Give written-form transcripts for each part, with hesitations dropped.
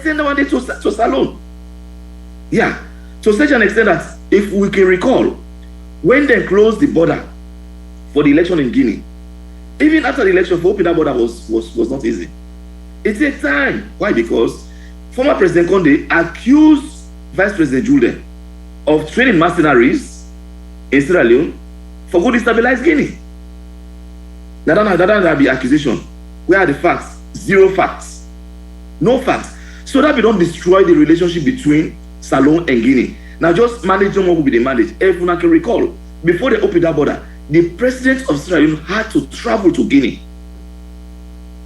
send one day to Salon. Yeah. To such an extent that if we can recall, when they closed the border for the election in Guinea, even after the election, for opening that border was not easy. It takes time. Why? Because former President Conde accused Vice President Jude of training mercenaries in Sierra Leone for good to destabilize Guinea. That be accusation. Where are the facts? Zero facts. No facts. So that we don't destroy the relationship between Salon and Guinea. Now just manage them what will be the manage. If one can recall, before they opened that border, the president of Sierra Leone had to travel to Guinea,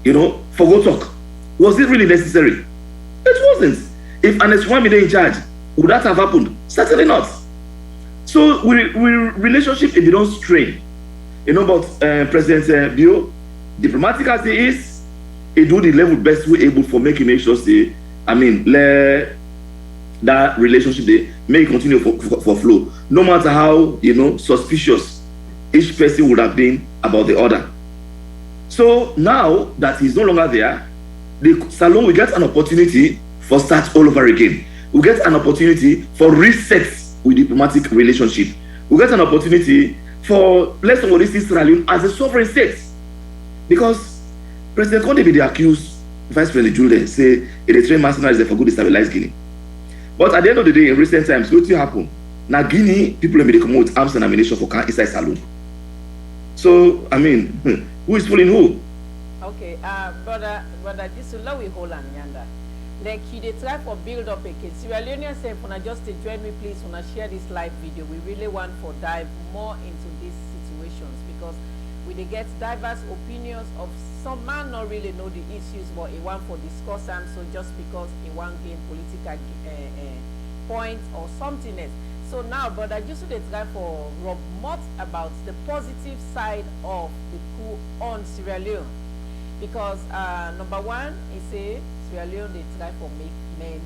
for go talk. Was it really necessary? It wasn't. If Ernest Nwamide in charge, would that have happened? Certainly not. So we relationship if you don't strain. But President Bio, diplomatic as he is, he do the level best we able for make sure say, let that relationship they may continue for flow. No matter how suspicious each person would have been about the other. So now that he's no longer there, the Salon will get an opportunity for start all over again. We get an opportunity for reset with diplomatic relationship. We get an opportunity for let's somebody see Sierra Leone as a sovereign state. Because President Conde be the accused Vice President Jude say it train mercenaries for good to stabilize Guinea. But at the end of the day, in recent times, what will happen? Now Guinea people may come out with arms and ammunition for inside Salon. So who is fooling who? Okay, brother, this is we hold on yonder. Like they try for build up a case. Sierra Leoneans say, "When just to join me, please, when I share this live video, we really want to dive more into these situations because we get diverse opinions of some man not really know the issues, but he want to discuss them. So just because he want gain political points or something else. So now, brother, just they try for Rob Mott about the positive side of the coup on Sierra Leone. Because number one, he say Sierra Leone they try for make men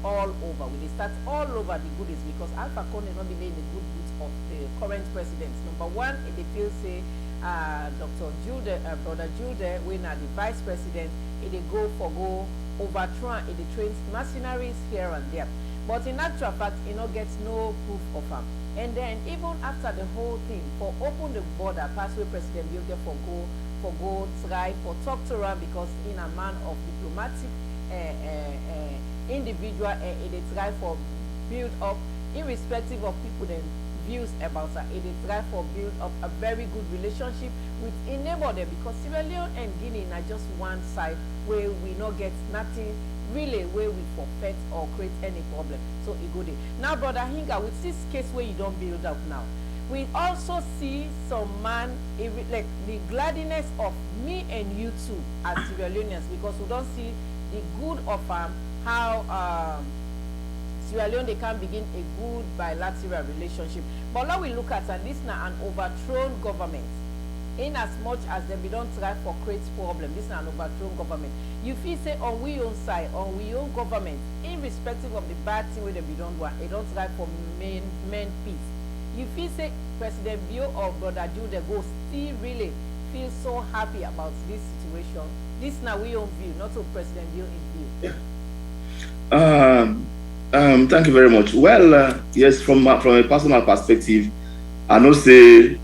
all over. We they start all over the goodies because Alpha Conde not be made the good boots of the current presidents. Number one, they feel say Dr. Jude, brother Jude, when the vice president, they go overthrow, they train mercenaries here and there. But in actual fact, gets no proof of them. And then even after the whole thing, for open the border, pathway president will get for go try for talk to her because in a man of diplomatic individual they try for build up irrespective of people then views about her. They try for build up a very good relationship with enable them because Sierra Leone and Guinea are just one side where we not get nothing really where we forfeit or create any problem. So it go there. Now, brother Hinga, with this case where you don't build up now, we also see some man, like the gladness of me and you too as Sierra Leoneans because we don't see the good of how Sierra Leone they can begin a good bilateral relationship. But now we look at and this now an overthrown government. In as much as they don't try for create problem, this is an overthrown government. You feel say on we own side, on we own government, irrespective of the bad thing where they don't want, they don't try for men peace. You feel say President Bio or Brother Jude go still really feel so happy about this situation. This now we own view, not to President Bio in view. Thank you very much. Well, yes, from a personal perspective, I know say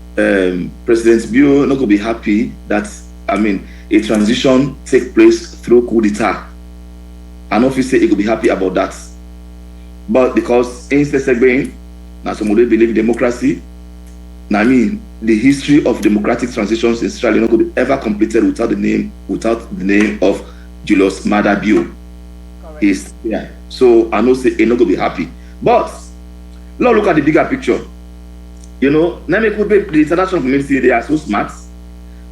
President Bio not gonna be happy that a transition take place through coup d'etat. I know if you say he could be happy about that, but because instead now somebody believe in democracy. Now the history of democratic transitions in Australia not could be ever completed without the name of Julius Maada Bio. Is yeah. So I know say he not gonna be happy. But now look at the bigger picture. Now me could be the international community, they are so smart.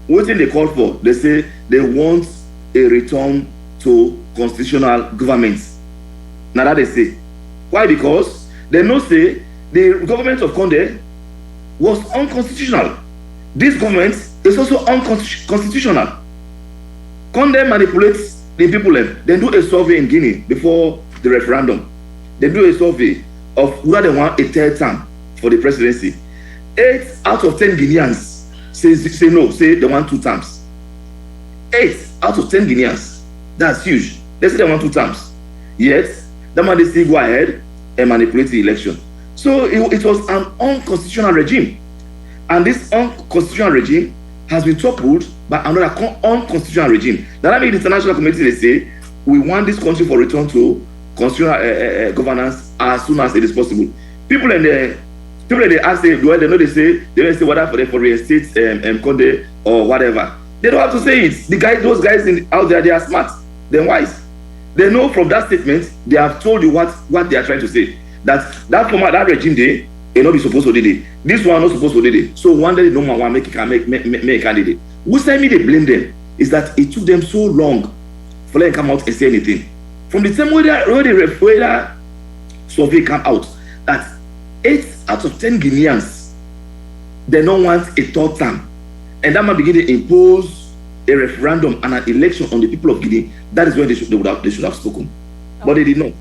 What thing they call for? They say they want a return to constitutional government. Now that they say. Why? Because they know say the government of Conde was unconstitutional. This government is also unconstitutional. Conde manipulates the people. They do a survey in Guinea before the referendum. They do a survey of whether they want a third term for the presidency. 8 out of 10 Guineans say no, say they want 2 terms. 8 out of 10 Guineans. That's huge. They say they want 2 terms. Yet, that man they still go ahead and manipulate the election. So it was an unconstitutional regime. And this unconstitutional regime has been toppled by another unconstitutional regime. Now, that means the international community, they say, we want this country for return to constitutional governance as soon as it is possible. People in they ask, well, they know they don't say whether for reinstate Conde or whatever. They don't have to say it. Those guys out there, they are smart, they're wise. They know from that statement, they have told you what they are trying to say. That regime day, it not be supposed to do it. This one not supposed to do it. So one day no one want make a candidate. Who say me they blame them is that it took them so long for them to come out and say anything. From the time where the survey come out, that 8 out of 10 Guineans they don't want a third term, and that might begin to impose a referendum and an election on the people of Guinea. That is when they should have spoken, but they did not.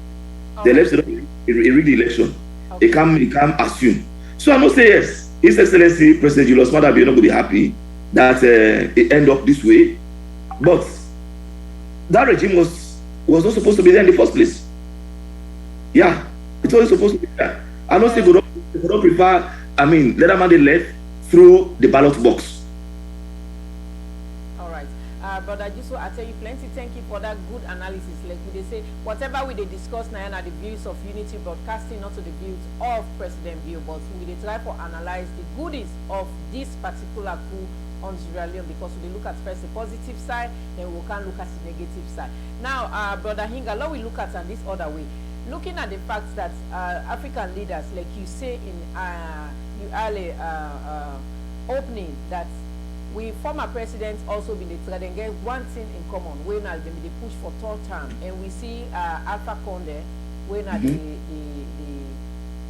They left it rig the election. Okay. It can assume. So I must say yes, His Excellency President Julius Maada Bio not going to be happy that it end up this way, but that regime was not supposed to be there in the first place. Yeah, it was supposed to be there. I don't say we don't prefer. I mean, let them they left through the ballot box. All right, Brother Juso, I tell you plenty. Thank you for that good analysis. Like they say, whatever we discuss now are the views of Unity Broadcasting, not to the views of President Bio, but we try to analyze the goodies of this particular coup on Sierra Leone, because we look at first the positive side, then we can look at the negative side. Now, Brother Hinga, let we look at this other way. Looking at the fact that African leaders, like you say in your early opening, that we former presidents also been thread and get one thing in common. We now they push for third term, and we see Alpha Conde, when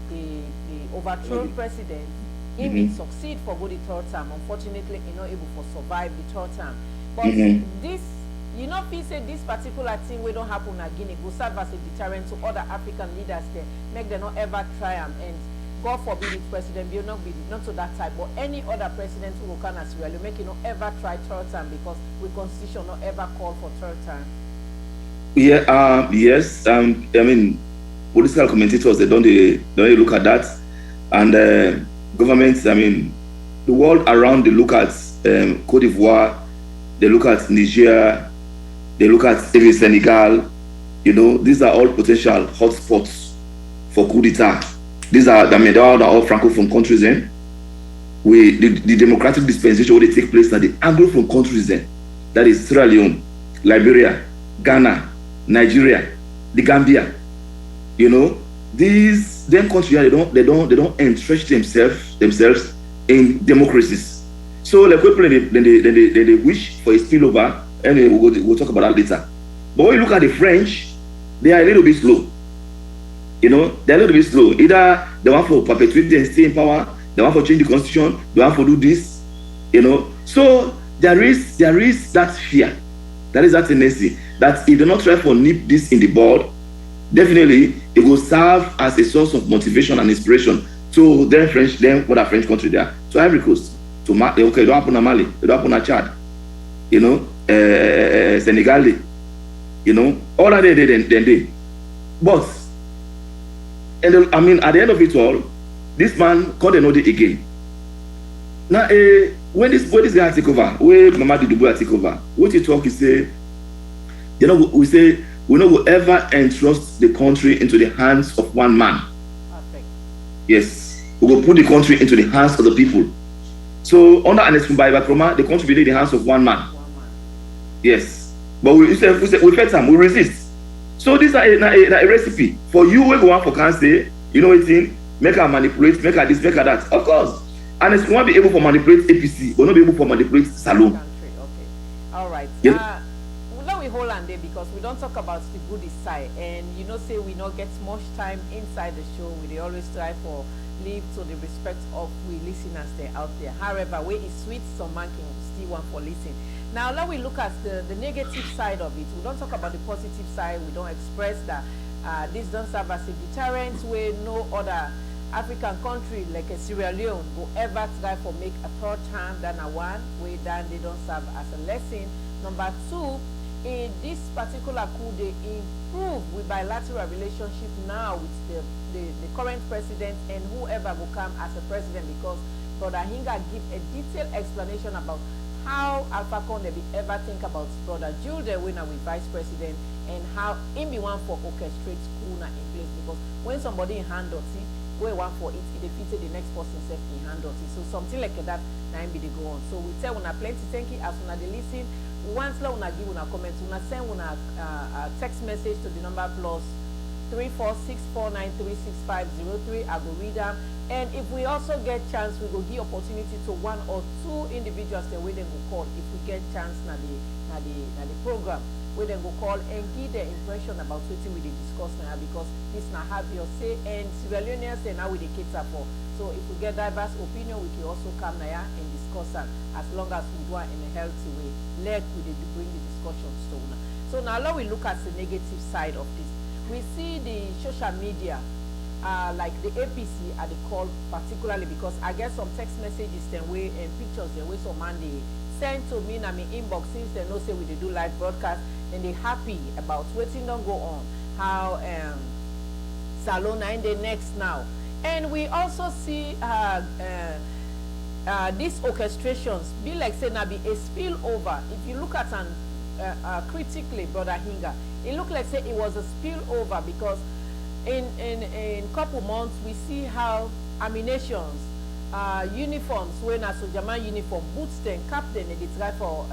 the overthrown president, he may succeed for go the third term. Unfortunately, he's not able to survive the third term. But this, you know, if say this particular thing we don't happen in Guinea will serve as a deterrent to other African leaders there, make them not ever try them. And God forbid if President Bio not to that type, but any other president who will come as well, make you not ever try third term, because we constitution not ever call for third term. Yeah. Yes. I mean, political commentators they don't look at that, and governments. I mean, the world around they look at Cote d'Ivoire, they look at Niger, they look at even Senegal. You know, these are all potential hotspots for coup d'etat. These are, I mean, they are all francophone countries. The democratic dispensation where they take place are the anglophone countries. That is Sierra Leone, Liberia, Ghana, Nigeria, the Gambia. You know, them countries they don't entrench themselves in democracies. So like people they wish for a spillover, and we'll talk about that later. But when you look at the French, they are a little bit slow. You know, they're a little bit slow. Either they want to perpetuate and stay in power, they want to change the constitution, they want to do this, you know. So there is that fear, there is that tendency that if they not try to nip this in the bud, definitely it will serve as a source of motivation and inspiration to what are French country there, to Ivory Coast, to Mali. Okay, don't happen to Mali, it don't happen to Chad, you know, Senegal, you know, all that they. But and I mean, at the end of it all, this man can't know it again. Now, when this guy take over, when Mamadi Dubois take over, what he talk is say, you know, we say we no will ever entrust the country into the hands of one man. Perfect. Yes, we will put the country into the hands of the people. So under Ernest Mbai Bakroma, the country will be in the hands of one man. Yes, but we fed time, we resist. So this is a recipe for you. We go on for cancer, you know what thing, make her manipulate, make her this, make her that. Of course. And if you want to be able to manipulate APC, will not be able to manipulate Salon. Okay. All right. Yeah. Let we hold on there, because we don't talk about the goodies side, and you know, say we not get much time inside the show. We always try for leave to the respect of we listeners there out there. However, way is sweet, some man can still want for listen. Now let we look at the negative side of it. We don't talk about the positive side. We don't express that this don't serve as a deterrent where no other African country like a Sierra Leone will ever try for make a third term than a one, where then they don't serve as a lesson. Number two, this particular coup, they improve with bilateral relationship now with the current president and whoever will come as a president, because Brother Hinga give a detailed explanation about how Alpha Conde ever think about Brother Jules winner with vice president, and how him be one for orchestrate coup in place, because when somebody in hand dirty, where one for it, it defeated the next person self in hand dirty. So something like that, now be they go on. So we tell una plenty thank you as una they listen. Once la una give una comment, una send una text message to the number +34649366503. I will read them. And if we also get chance, we will give opportunity to one or two individuals the way they will call. If we get chance na the program, where they will call and give their impression about what we discuss now, because this now have your say, and Sierra Leoneans and now we the kids are for. So if we get diverse opinion, we can also come now and discuss it, as long as we do it in a healthy way. Let we bring the discussions to now. So now let we look at the negative side of this. We see the social media, like the APC are the call particularly, because I get some text messages then way and pictures then way some man they send to me in my inbox, since they know say we they do live broadcast, and they happy about waiting don't go on, how Salona in the next now. And we also see these orchestrations be like say now be a spillover. If you look at an critically, Brother Hinga, it looked like say it was a spillover, because in couple months we see how ammunitions, uniforms, when a soldier uniform, boots then, cap then, they try for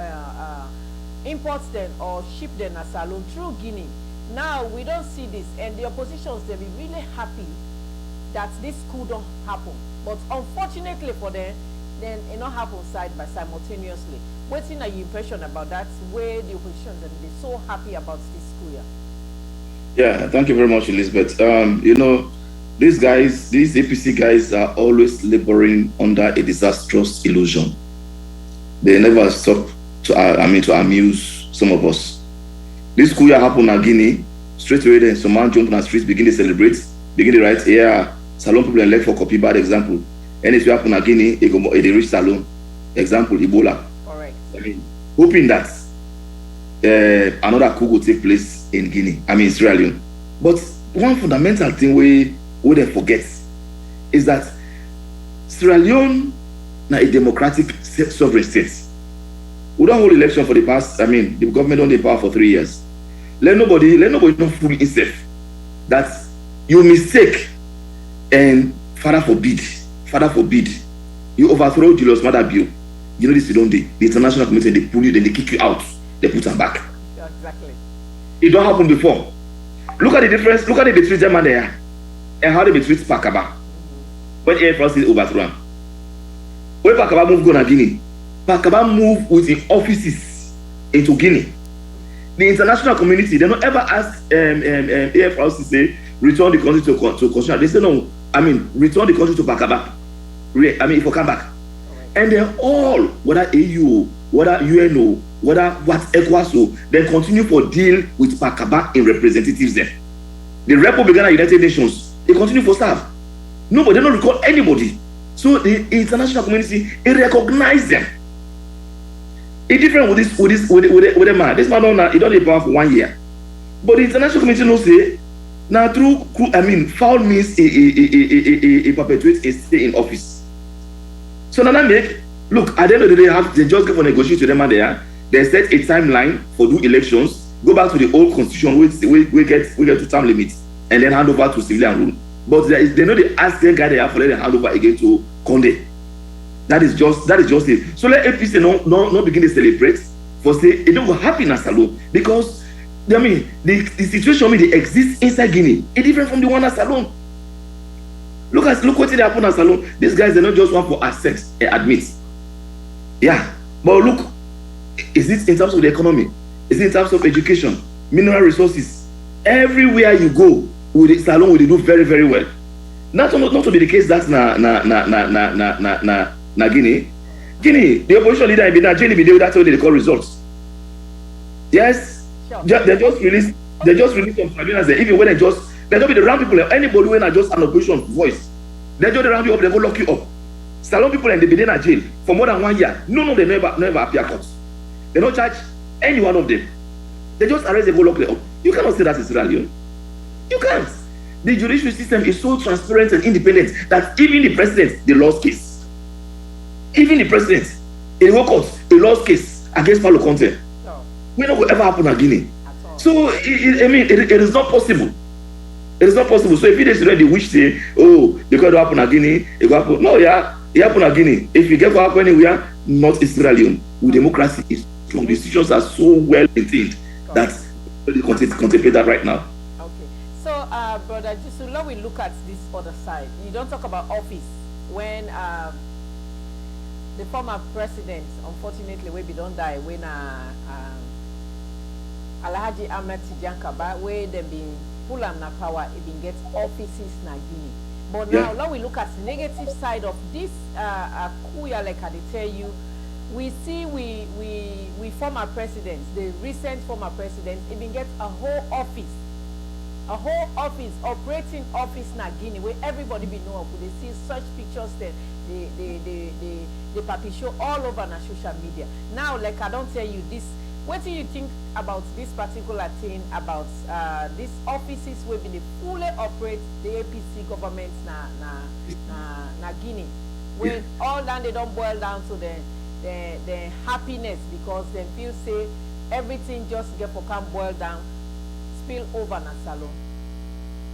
import them or ship them as salon through Guinea. Now we don't see this, and the oppositions they be really happy that this coup don't happen. But unfortunately for them, then it not happen side by simultaneously. What's in your impression about that? Where the opposition and they so happy about this coup? Yeah, thank you very much, Elizabeth. You know, these guys, these APC guys are always laboring under a disastrous illusion. They never stop to, to amuse some of us. This coup happened in Guinea. Straight away, then some man jump on the streets, begin to celebrate, begin to write, yeah, Salon people elect for copy bad example. And if you happen in Guinea, they reach Salon. Example, Ebola. Correct. Hoping that another coup will take place in Guinea, Sierra Leone. But one fundamental thing we they forget is that Sierra Leone now a democratic sovereign state. We don't hold election for the past, the government on the power for 3 years. Let nobody not fool himself that you mistake and Father forbid, you overthrow Julius Maada bill. You know this you don't do. The international community they pull you, then they kick you out, they put them back. Yeah, exactly. It don't happen before. Look at the difference, look at the treat them there and how they treat Pakaba. When Air Force is overthrown. When Pakaba move go to Guinea, Pakaba move with the offices into Guinea. The international community, they don't ever ask Air Force to say return the country to constitution. They say no, return the country to Pakaba. If you come back. And they're all, whether AU, whether UNO, whether what ECOWAS, they continue for deal with Pakaba in representatives there. The Republican United Nations, they continue for serve. Nobody, they don't recall anybody. So the international community, it recognize them. It's different with the man. This man don't have power for 1 year. But the international community knows say, now through foul means it perpetuates a stay in office. So now look, at the end of the day, they just go for negotiate with them and they set a timeline for do elections, go back to the old constitution, we get to term limits, and then hand over to civilian rule. But they know they ask them guy they have for them hand over again to Conde. That is just it. So let APC not begin to celebrate for say it don't go happy in Salon, because the situation they exist inside Guinea is different from the one at Salon. Look what they happen at Salon. These guys they not just want for access and admit. Yeah, but look, is it in terms of the economy? Is it in terms of education, mineral resources? Everywhere you go, with the Salon, they do very, very well. Not to be the case that's na Guinea. Guinea, the opposition leader in Benin, jail that's what they call results. Yes, sure. They just release some tribunals there. Even when they don't be the round people, anybody when I just an opposition voice, they just round you up, they go lock you up. Salon people and they be in jail for more than 1 year. No, they never appear court. They don't charge any one of them. They just arrest, they go lock them up. You cannot say that in Sierra Leone. You can't. The judicial system is so transparent and independent that even the president, they lost case. Even the president, in the court, they lost case against Paulo Conte. No. We know what ever happen in Guinea. So it is not possible. It is not possible. So if it is already wish say, oh, because it happen in Guinea, it go happen. No, yeah, it happen in Guinea. If you get to happen anywhere, not in Sierra Leone. With democracy is strong. The decisions are so well maintained that we contemplate that right now. Okay. So, Brother Jisula, we look at this other side. You don't talk about office when the former president, unfortunately, we don't die when Alhaji Ahmed Tidiane Kaba, where they been full and na power, it been get offices na Guinea. But now, now we look at the negative side of this coup, like I tell you, we see we former presidents, the recent former presidents, it been get a whole office, operating office na Guinea, where everybody be know of. They see such pictures that they probably show all over na social media. Now, like I don't tell you this. What do you think about this particular thing about these offices where they fully operate the APC government na Guinea, when all that they don't boil down to the happiness because they feel say everything just get for can boil down, spill over na salon.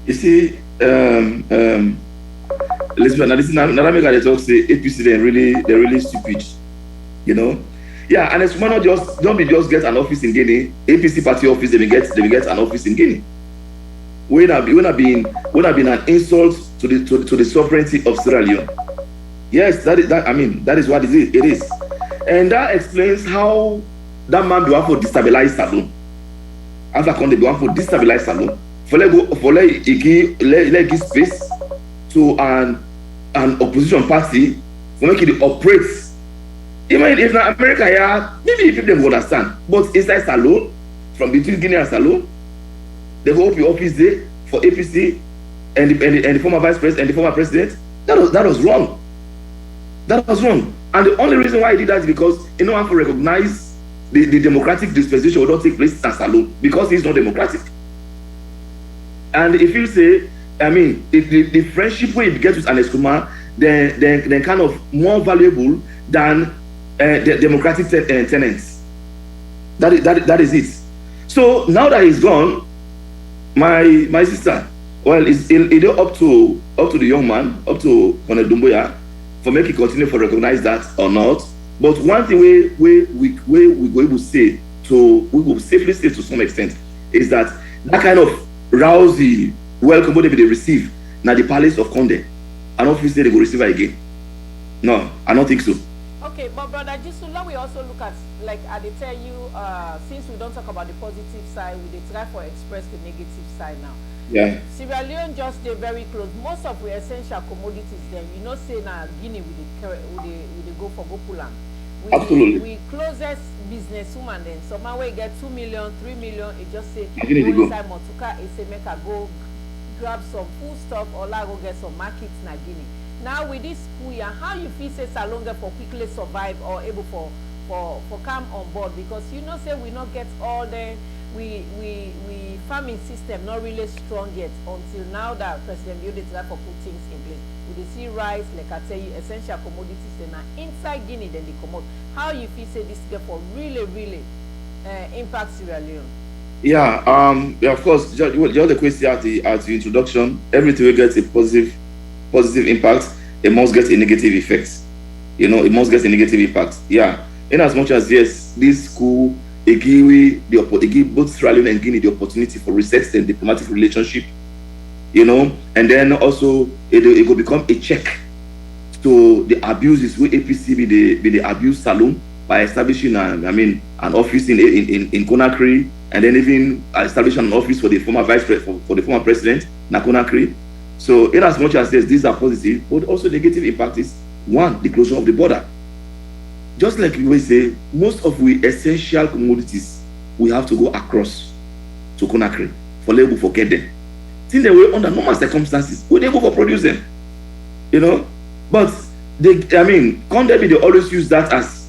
You see, listen, now make I talk say APC they're really stupid, you know. Yeah, and it's not just don't get an office in Guinea. APC party office they get an office in Guinea. Would have been an insult to the sovereignty of Sierra Leone. Yes, that is what it is, and that explains how that man be want to destabilize Salon. After they be want to destabilize Salon, let give space to an opposition party for make it operate. Even if not America, yeah, maybe people will understand. But inside Salon, from between Guinea and Salon, they will open office there for APC and the former vice president and the former president. That was wrong. That was wrong. And the only reason why he did that is because he don't have to recognize the democratic dispensation will not take place in Salon because he's not democratic. And if you say, the friendship way you get with an Escuma, then kind of more valuable than the democratic tenants. That is it. So now that he's gone, my sister, well, it's up to the young man, up to Colonel Doumbouya, for make it continue to recognize that or not. But one thing we will say we will safely say to some extent is that kind of rousy welcome what they receive now the palace of Conde, and obviously they will receive it again. No, I don't think so. Okay, but Brother Jisula, we also look at, like I did tell you, since we don't talk about the positive side, we try to express the negative side now. Yeah. Sierra Leone just stay very close. Most of the essential commodities then, you know, say now Guinea we go for Gopulan. Absolutely. We closest businesswoman then. Somehow we get 2 million, 3 million, it just say go inside Motuka, it say make a go grab some food stuff or like go get some markets na Guinea. Now with this school year, how you feel say Salonga for quickly survive or able for come on board, because you know say we not get all the we farming system not really strong yet until now that President Bio try for put things in place. We see rice, like I tell you, essential commodities then are inside Guinea then they come out. How you feel say this get for really impact Sierra Leone? Yeah, of course, just the question at the introduction, everything will get a positive impact, it must get a negative effect. You know, it must get a negative impact. Yeah. In as much as yes, this school it give both Sierra Leone and Guinea the opportunity for reset and diplomatic relationship. You know, and then also it will become a check to the abuses where APC be the abuse Salon by establishing an office in Conakry, and then even establishing an office for the former for the former president na Conakry. So in as much as yes, these are positive, but also negative impact is one, the closure of the border. Just like we say, most of the essential commodities we have to go across to Conakry for labor for get them. Since they were under normal circumstances, we able to produce them. You know? But Conde they always use that as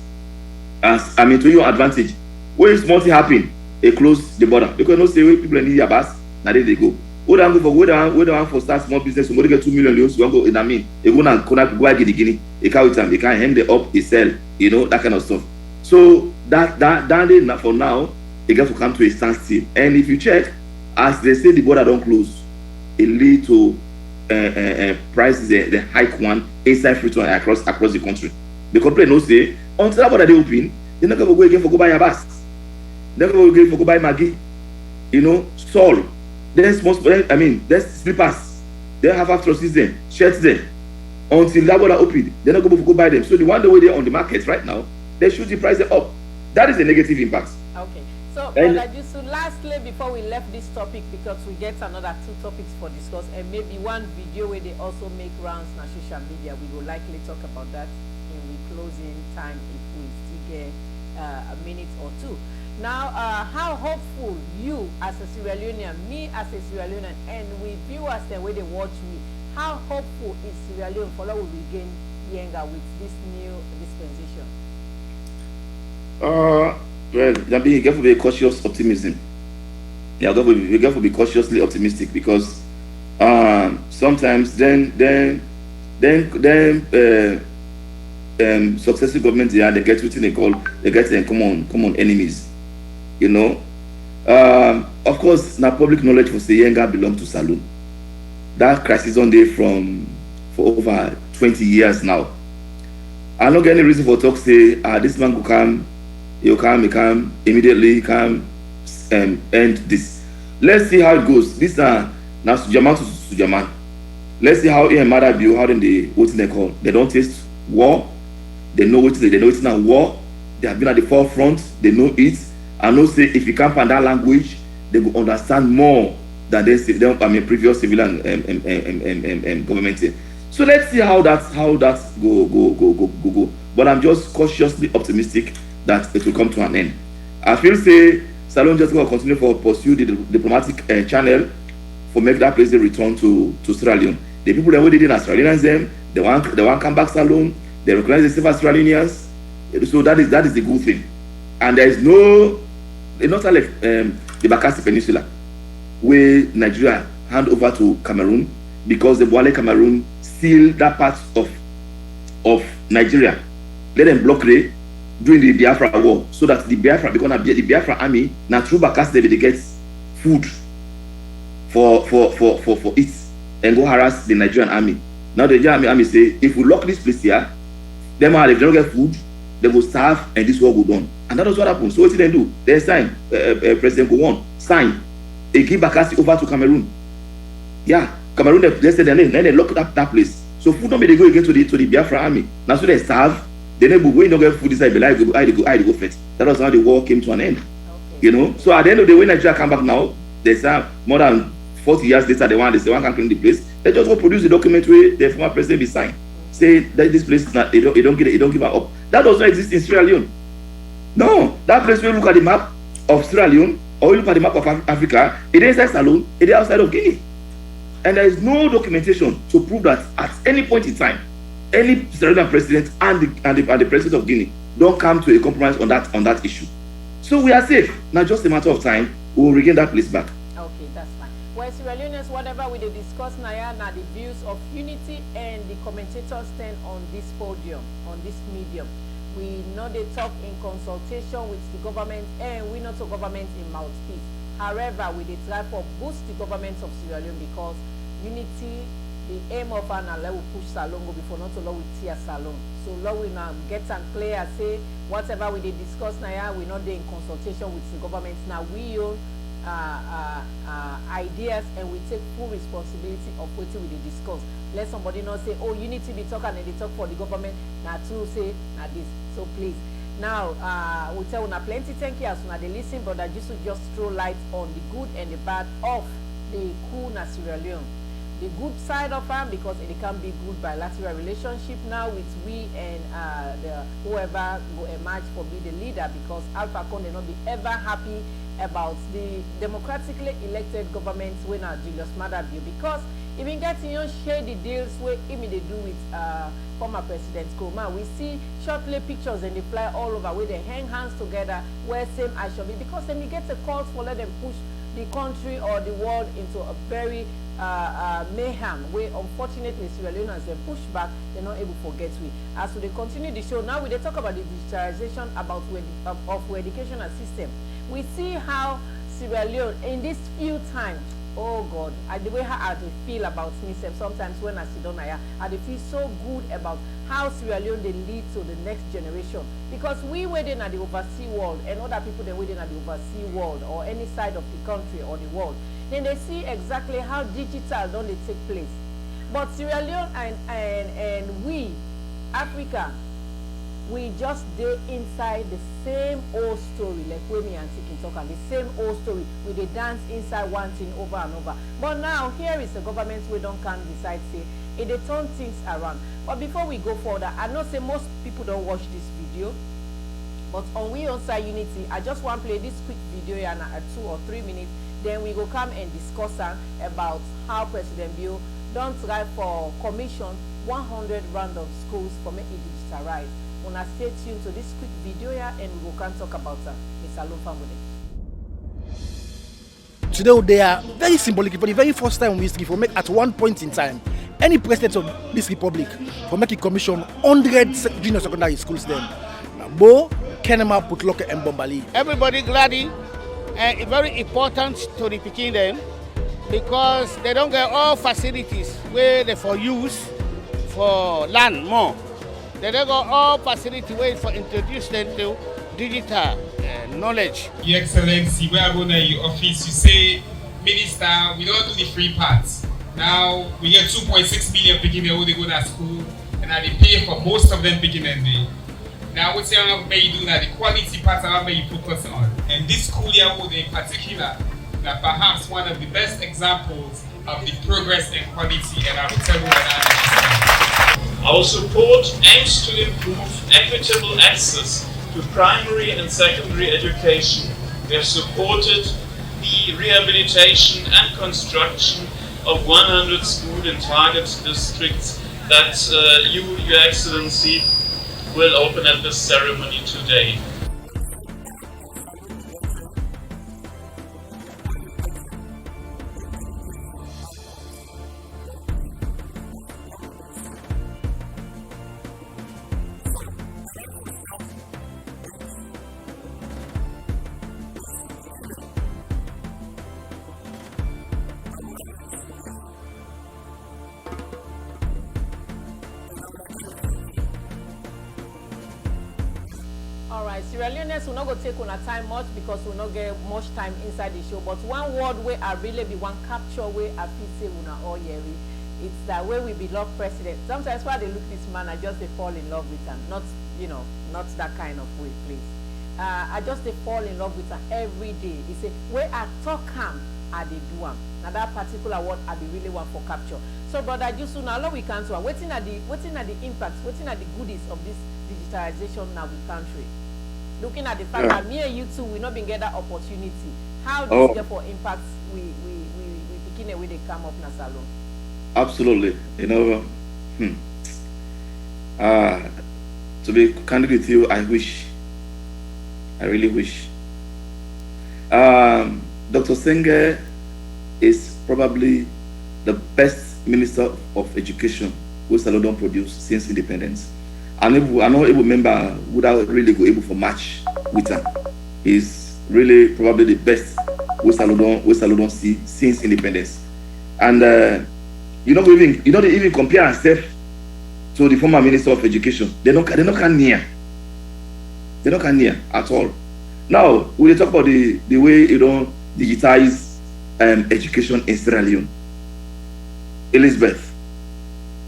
to your advantage. When it's multi happen, they close the border because no say wey people need Yabas, na there they go. Who don't go for who don't for start small business, somebody get 2 million loans, you go in I mean, they go now go Guinea, they carry them, they can hang them up, they sell, you know, that kind of stuff. So that day for now, they get to come to a standstill. And if you check, as they say the border don't close, it lead to prices the hike one inside fruit across the country. The complaint no say until that border they open, they're not gonna go again for go buy Yabas. They're not gonna go again for go buy Maggi, you know, Sol. There's slippers. They have after season, shirts there. Until that border open, they're not going to go buy them. So the one way they're on the market right now, they shoot the price up. That is a negative impact. Okay. So, Brother Jusu, lastly, before we left this topic, because we get another 2 topics for discuss, and maybe one video where they also make rounds on social media, we will likely talk about that in the closing time if we still get a minute or 2. Now, how hopeful you as a Sierra Leonean, me as a Sierra Leonean, and we viewers the way they watch me, how hopeful is Sierra Leone for will regain Yenga with this new dispensation? Well, you have to be cautious optimism. Yeah, you have to be cautiously optimistic because sometimes then successive governments they get what they get common enemies. You know, of course, now public knowledge for say Yenga belong to Saloon. That crisis on there for over 20 years now. I don't get any reason for talk say this man will come, he come immediately end this. Let's see how it goes. This now Sujaman to Sujaman. Let's see how mother view how then they call. They don't taste war. They know what they know it's not war. They have been at the forefront. They know it. I know say if you can't find that language, they will understand more than previous civilian government. So let's see how that go. But I'm just cautiously optimistic that it will come to an end. I feel say Salon just going to continue for pursue the diplomatic channel for make that place a return to Sierra Leone. The people that did in Australians them, they want come back Salon. They recognize the safe Australians. So that is the good thing. And there is no. It's not like the Bakassi Peninsula, where Nigeria hand over to Cameroon because the Boale Cameroon steal that part of Nigeria. Let them blockade during the Biafra war so that the Biafra army now through Bakassi they get food for it and go harass the Nigerian army. Now the Nigerian army say if we lock this place here, them they don't get food, they will starve and this war will go on. And that was what happened. So what did they do? They signed, President Gowon signed, they give Bakassi over to Cameroon. Yeah, Cameroon, they said then they locked up that place. So food don't be they go again to the Biafra army. Now so they starve, they never when you don't get food inside, I go first. That was how the war came to an end. Okay. You know? So at the end of the day, when Nigeria come back now, they say more than 40 years later, they say one can clean the place. They just go produce the document where the former president be signed. Say that this place is not, they don't give up. That does not exist in Sierra Leone. No, that place when you look at the map of Sierra Leone or you look at the map of Africa, it is inside Salone, it is outside of Guinea. And there is no documentation to prove that at any point in time, any Sierra Leone president and the president of Guinea don't come to a compromise on that issue. So we are safe. Now just a matter of time, we will regain that place back. Okay, that's fine. Well, Sierra Leoneans, whatever we discuss now the views of unity and the commentators stand on this podium, on this medium. We know they talk in consultation with the government and we not to government in mouthpiece. However, we dey try for boost the government of Sierra Leone because unity, the aim of an Allah will push Salon go before not to law with tear Salon. So law will now get and clear say whatever we dey discuss now, we not dey in consultation with the government. Now we own ideas and we take full responsibility of what we dey discuss. Let somebody not say, oh, unity be talk and they talk for the government. Now to say now this. So please. Now we tell una plenty thank you as una they listen, but I just throw light on the good and the bad of the coup na Sierra Leone. The good side of them because it can be good bilateral relationship now with we and whoever will emerge for be the leader because Alpha Conde not be ever happy about the democratically elected government when Julius Maada Bio, because even getting shady deals where even they do with former President Nkrumah. We see shortly pictures and they fly all over where they hang hands together, where same I shall be, because then you get a call for let them push the country or the world into a very mayhem where unfortunately Sierra Leone has been pushed back. They're not able to get we. As we continue the show, now we they talk about the digitalization about of educational system. We see how Sierra Leone in this few times, oh God, the way how I feel about myself sometimes when I sit down here, I feel so good about how Sierra Leone they lead to the next generation, because we waiting at the overseas world and other people they waiting at the overseas world or any side of the country or the world, then they see exactly how digital don't they take place. But Sierra Leone and we, Africa, we just stay inside the same old story, like when me and Tiki talk, and the same old story. We they dance inside one thing over and over. But now here is a government we don't can decide say they turn things around. But before we go further, I know say most people don't watch this video, but on We Outside Unity, I just want to play this quick video here at 2 or 3 minutes. Then we will come and discuss about how President Bio don't try for commission 100 random schools for make it digitalize. Wanna stay tuned to this quick video here and we will come talk about Mr. Leone family. Today they are very symbolic. For the very first time in history, for make at one point in time, any president of this republic for making commission 100 junior secondary schools then. Bo, Kenema, Putloke and Bombali. Everybody glad and very important to the Peking them because they don't get all facilities where they for use for land more. They don't got all facility ways for introduce them to digital knowledge. Your Excellency, where I go to your office, you say, Minister, we don't do the free parts. Now we get 2.6 million picking there who they go to school, and now they pay for most of them picking them day. Now what you do now, the quality parts are what you focus on. And this school year in particular, now perhaps one of the best examples of the progress and quality, and I will tell you what Our support aims to improve equitable access to primary and secondary education. We have supported the rehabilitation and construction of 100 schools in target districts that Your Excellency will open at this ceremony today. Alright, Sierra Leoneans will not go take on a time much because we'll not get much time inside the show. But one word where I really be one capture where I feel say una all year, it's that way we beloved president. Sometimes when they look this man, I just they fall in love with him. Not not that kind of way, please. I just they fall in love with him every day. He say where I talk him, I they do him. Now that particular word I be really want for capture. So brother Jusu, now all we can do waiting at the impacts, waiting at the goodies of this digitalization now the country. Looking at the fact that me and you two will not be get that opportunity. How this therefore impacts we begin the way they come up in a salon. Absolutely. To be candid with you, I really wish. Dr. Senge is probably the best minister of education who Salodon produced since independence. I know a member would have really go able for match with him. He's really probably the best we Salodon see since independence. And you don't even compare ourselves to the former minister of education. They don't come near. They don't come near at all. Now we talk about the way you don't digitize education in Sierra Leone. Elizabeth.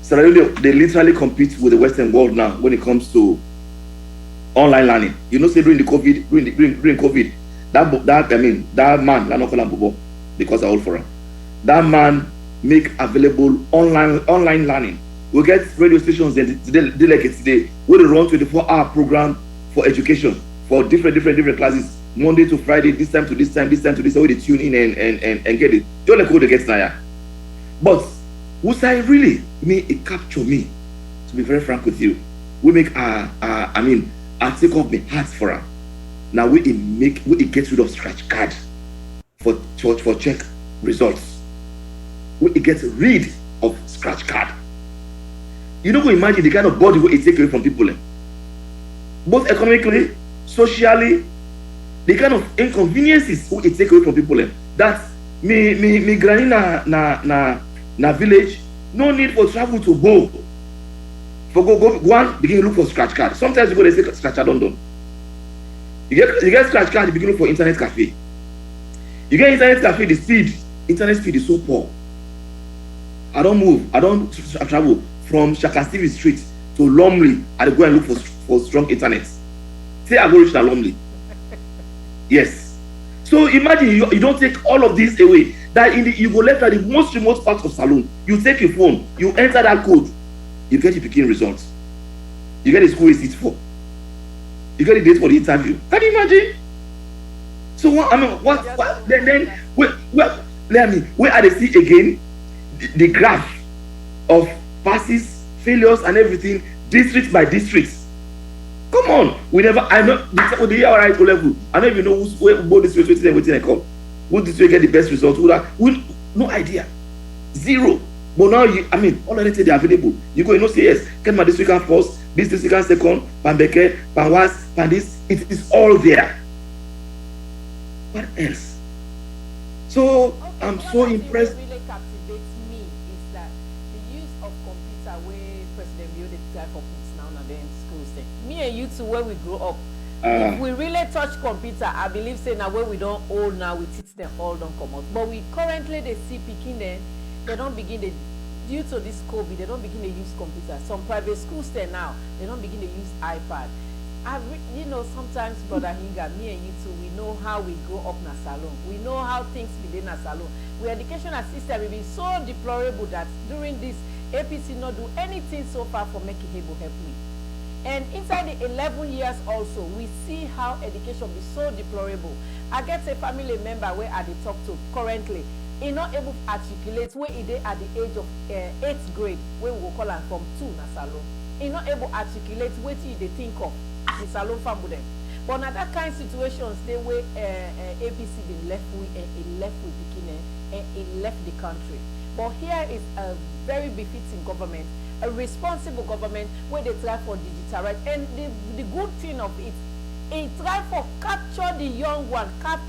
Sierra Leone, they literally compete with the Western world now when it comes to online learning. Say during COVID, that man, I don't call him because I hold for him. That man make available online learning. We get radio stations today where they run 24-hour program for education for different classes Monday to Friday, this time to this time, this time to this time, they tune in and get it. Don't let go to get now. But who's I really? It capture me. To be very frank with you, we make I take off my heart for her. Now we get rid of scratch card for check results. We get rid of scratch card. You know, go imagine the kind of body we take away from people, both economically, socially, the kind of inconveniences we take away from people. That me granny na village, no need for travel to go. For go and begin to look for scratch card. Sometimes you go, they say scratch card don't. You get scratch card, you begin to look for internet cafe. You get internet cafe, internet speed is so poor. I don't travel from Shakastiri Street to Lumley. I go and look for strong internet. Say I go reach to Lumley. Yes. So imagine you don't take all of this away. That you go left at the most remote part of Salone. You take your phone, you enter that code, you get your picking results. You get the school receipt for. You get the date for the interview. Can you imagine? So what then where are they see again the graph of passes, failures, and everything, district by district? Come on, I know the year right level. I don't even know where both districts waiting and come. Who district get the best results? No idea. Zero. But now all of them say they are available. You go, say yes, get my district first, this district second, Pambeke, Panwas, Pandis, it is all there. What else? So I'm so impressed. What really captivates me is that the use of computer where President Leone the guy for kids now and then schools thing. Me and you two, when we grow up, if we really touch computer, I believe say now when we don't old now, we teach them all don't come out. But we currently they see picking them, they don't begin to, due to this COVID, they don't begin to use computer. Some private schools there now, they don't begin to use iPad. Sometimes, Brother Hinga, me and you two, we know how we grow up in a salon. We know how things begin in a salon. We educational system will be so deplorable that during this APC not do anything so far for making able help me. And inside the 11 years also, we see how education be so deplorable. I get a family member where I talk to currently, he not able to articulate where he did at the age of 8th grade, where we will call him from 2 na salon. He not able to articulate what he they think of the salon farm with them. But now that kind of situations, they were APC been left with and he left with Bikini and he left the country. But here is a very befitting government, a responsible government where they try for digital rights. And the good thing of it, it try for capture the young one, catch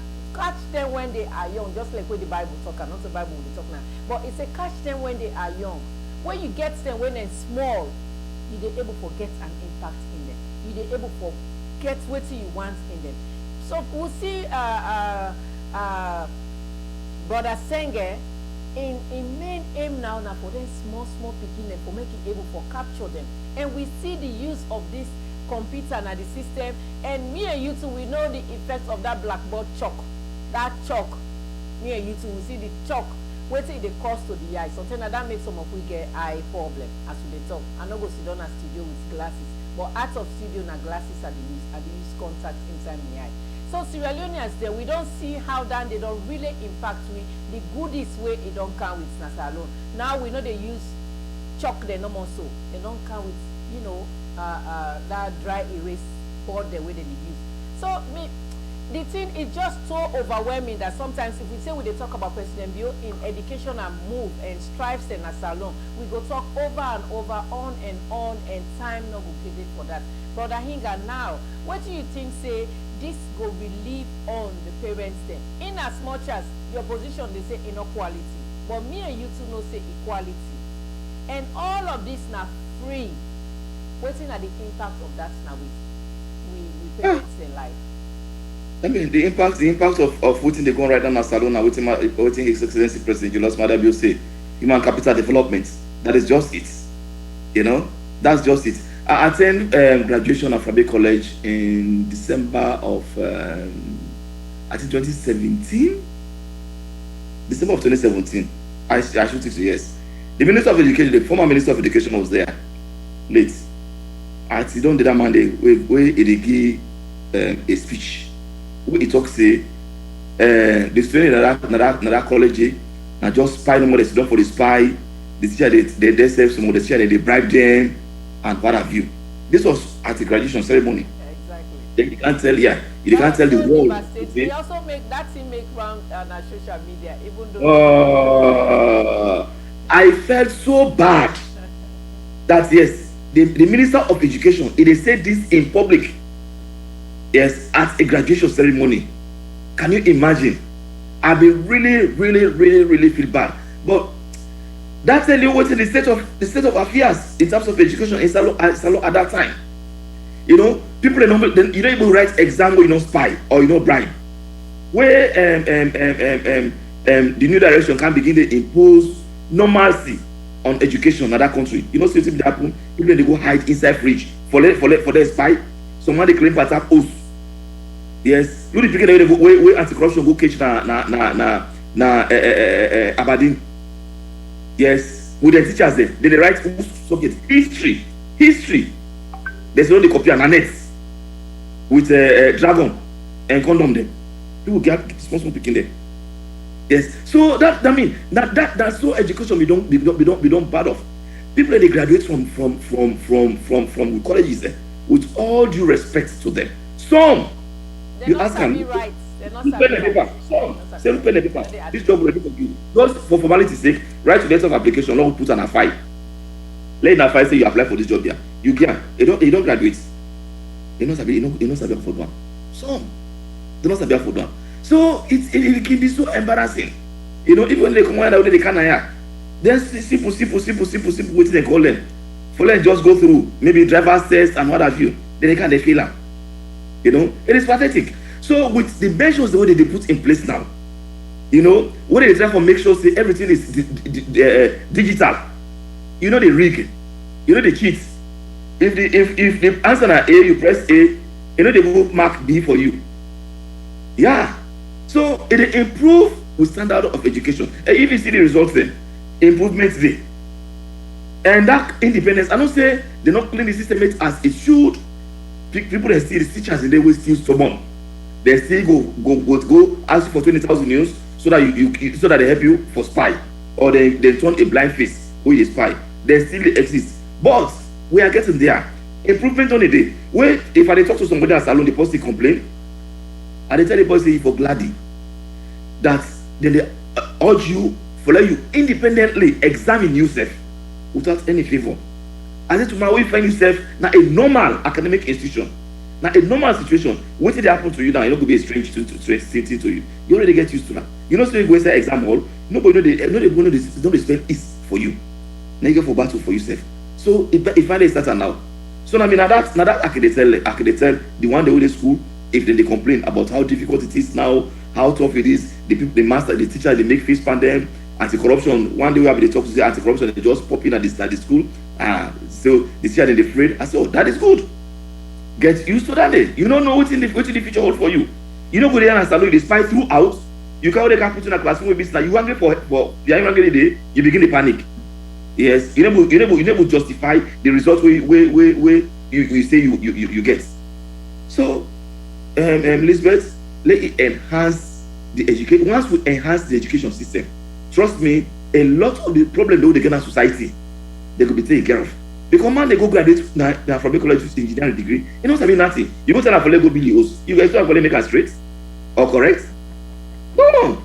them when they are young, just like where the Bible talk, not the Bible we talk now. But it's a catch them when they are young. When you get them when they're small, you're able to get an impact in them. You're able to get what you want in them. So we'll see Brother Senge in main aim now for them small picking and for making able to capture them. And we see the use of this computer and the system, and me and you two, we know the effects of that blackboard chalk. That chalk, me and you two, we see the chalk, waiting the cost to the eye. Sometimes that makes some of we get eye problem as we talk. I know go sit down at studio with glasses, but out of studio na glasses are the use contact inside the eye. So Sierra Leoneans there, we don't see how that they don't really impact we the goodies way it don't come with Nasa alone. Now we know they use chalk they no more so. They don't come with, that dry erase board the way they use. So the thing is just so overwhelming that sometimes if we say we they talk about President Bio in education and move and strives in a salon, we go talk over and over, on, and time no go give it for that. Brother Hinga, now, what do you think say this go relieve on the parents then? In as much as your position they say inequality, but me and you two know say equality. And all of this now free. Waiting at the impact of that now we parents in life. I mean, the impact of waiting they go right down as salon and waiting His Excellency President Julius Maada Bio say human capital development. That is just it. That's just it. I attend graduation at Fabe College in December of I think 2017. December of 2017. I should think so, yes. The Minister of Education, the former Minister of Education was there. Late. I don't do that Monday where he give a speech where it talks say the student in that college and just spy no more. They sit down for the spy. The teacher they serve some of the teacher they bribe them and what have you. This was at the graduation ceremony. Exactly. Then you can't tell, you can't tell the world. They also make that thing make round on social media, even though. I felt so bad that yes, the Minister of Education, they said this in public. Yes, at a graduation ceremony. Can you imagine? I've been really feel bad. But that's tell you what's in the state of affairs in terms of education in Salo at that time. You know, people you don't even write exam where you don't spy or you don't bribe. Where the new direction can begin to impose normalcy on education in that country. You know, see what happen? People they go hide inside fridge for their spy. Someone they claim for attack us. Yes, you the people where anti-corruption go catch na Aberdeen. Yes, with the teachers there, they write subject history. There's only copy and annex with dragon and condom them. People get responsible picking them. Yes, so that's so education we don't bad off. People they graduate from colleges with all due respect to them. Some you ask them, this job ready for you. Just for formality's sake, write to the letter of application, long put on a file. Let in a file say you apply for this job here. You can. They don't graduate. They don't sabi for one. Some they don't sabi for one. So it can be so embarrassing. You know, even when they come out they can't hire. Then simple, what they call them. For them just go through maybe driver's test and what have you. Then they fail them. You know, it is pathetic. So with the measures the way they put in place now, you know, when they try to make sure say everything is digital, you know they rig, you know they cheat. If the answer is A, you press A, you know they will mark B for you. Yeah. So it improve with standard of education. And if you see the results there, improvements there. And that independence, I don't say they not clean the system as it should. People that see the teachers and they will still stubborn. They still go ask for 20,000 news so that you so that they help you for spy, or they turn a blind face who is spy. They still exist, but we are getting there. Improvement on a day. Wait, if I talk to somebody at salon, the person complain, and they tell the person for gladly that then they urge you for let you independently examine yourself without any favor. As if tomorrow you find yourself now a normal academic institution, now a normal situation, what did happen to you now? It's not going to be a strange thing to you. You already get used to that. You know, so you go inside exam hall, nobody know this, don't spell is for you. Now you go for battle for yourself. So if finally starts now. So I mean, now that I can tell the one day with the school, if they complain about how difficult it is now, how tough it is, the master, the teacher, they make face pan them, anti-corruption. One day we have the talk to say anti-corruption, they just pop in at the school. So the teacher then they afraid. I said, oh, that is good. Get used to that day. You don't know what in the future hold for you. You don't go there and start they spy throughout. You can't put in a classroom with business. You hungry for you are hungry day, you begin to panic. Yes, you never justify the result where you say you get. So Elizabeth, let it enhance the education. Once we enhance the education system, trust me, a lot of the problem they get in society, they could be taken care of. Because man, they go graduate from a college with engineering degree, you know something nothing. You go tell them for go billions. You guys don't make us straight or correct? No.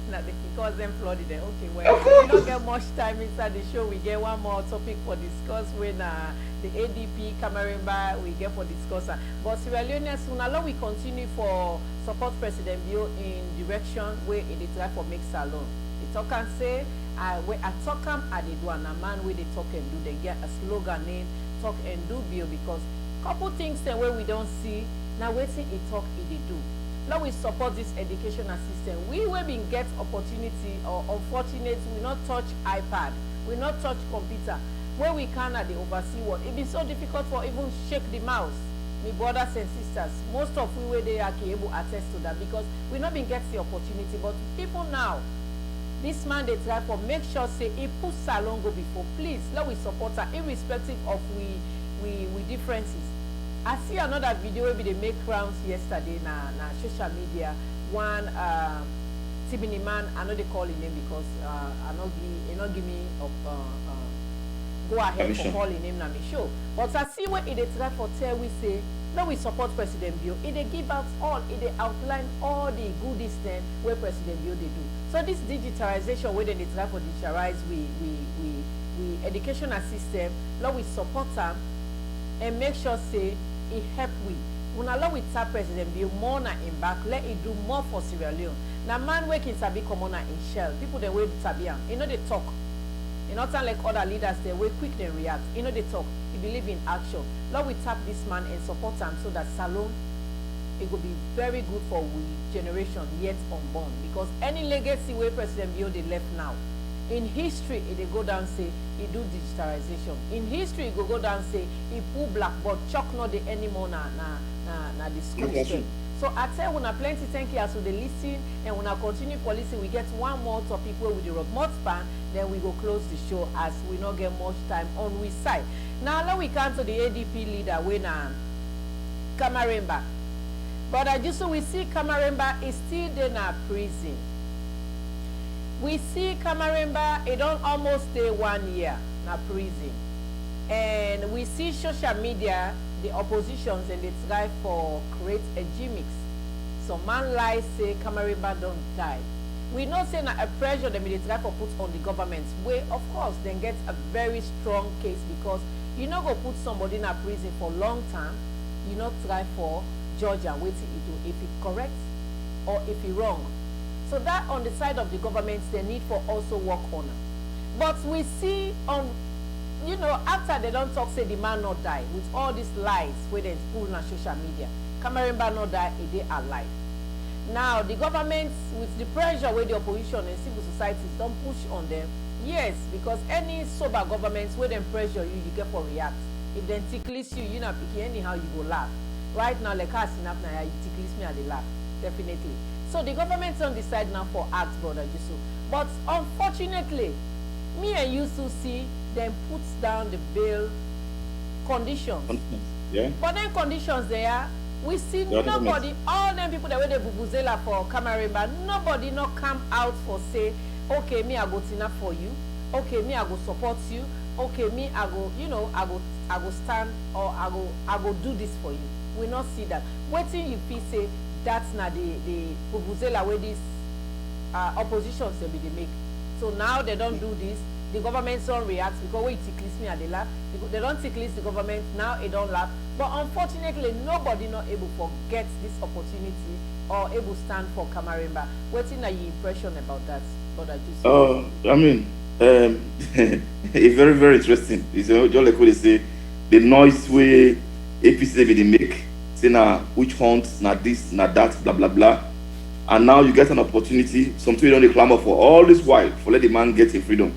Because them flooded there. Okay, well, we don't get much time inside the show. We get one more topic for discuss when the ADP Camerimba we get for discuss. But Sierra Leone soon allow we continue for support President Bio in direction where it try for make salon. The talk and say where I talk them at the do and a man where they talk and do they get a slogan name talk and do Bio because couple things then where we don't see now waiting it talk it they do. Now we support this educational system. We will be get opportunity or unfortunate we not touch iPad, we not touch computer. Where we can at the oversee world, it be so difficult for even shake the mouse. My brothers and sisters, most of we where they are able to attest to that because we not been get the opportunity. But people now, this man they try for make sure say he put salon go before. Please let we support her irrespective of we differences. I see another video where they make rounds yesterday na social media. One Tibini man, I know they call his name because I not give me go ahead Permission. for calling him na me show. But I see what it is try for tell we say no we support President Bio. It they give out all, it they outline all the goodies then where President Bio they do. So this digitalization where they try for digitalize we educational system, now we support them and make sure say it help we. When allow we tap President Bio more na in back, let it do more for Sierra Leone. Now man working sabi commoner in shell. People they wait sabi am. You know they talk. You know, like other leaders, they will quick then react. You know, they talk. He believe in action. Lord, we tap this man and support him so that Salone, it will be very good for we generation yet unborn. Because any legacy where President Bio they left now, in history, it they go down say he do digitalization. In history, it go down say he pull blackboard, chalk not the anymore na the school system. So I tell when I plenty thank you as we listen and when I continue for listen, we get one more topic where we the remote span, then we go close the show as we not get much time on we side. Now we come to the ADP leader when Camaremba. But I just so we see Camaremba is still in a prison. We see Camaremba, it don't almost stay 1 year in a prison. And we see social media, the oppositions and they try for create a gimmicks. So man lies say Camaremba don't die. We know say a pressure the military for put on the government way, of course, then get a very strong case because you not go put somebody in a prison for long time, you not try for judge and wait till it do if it correct or if it wrong. So that on the side of the government, they need for also work on it. But we see on, you know, after they don't talk, say the man not die, with all these lies where they pull on social media. Camaremba not die, they alive. Now, the government, with the pressure where the opposition and civil societies don't push on them, yes, because any sober governments where they pressure you, you get for react. If they ticklish you, you not picky anyhow, you go laugh. Right now, like us enough now, you ticklish me and they laugh, definitely. So the government's on the side now for acts, brother Jisu. But unfortunately, me and you to see them puts down the bail conditions. Yeah. But then conditions there, we see nobody, all them people that were the bubuzela for Camaremba, nobody not come out for say, okay, me I go tina for you, okay, me I go support you, okay, me I go, you know, I go stand or I go do this for you. We not see that. Waiting you feel say that's not the bubuzela where these oppositions they make. So now they don't do this. The government don't react because when it tickles me and they laugh. They don't tickle the government, now it don't laugh. But unfortunately, nobody not able to get this opportunity or able to stand for Camaremba. What's in your impression about that? I mean, it's very, very interesting. It's just like what they say, the noise way APC they make, say now which hunt, not this, not that, blah, blah, blah. And now you get an opportunity, some people don't clamor for all this while for let the man get in freedom.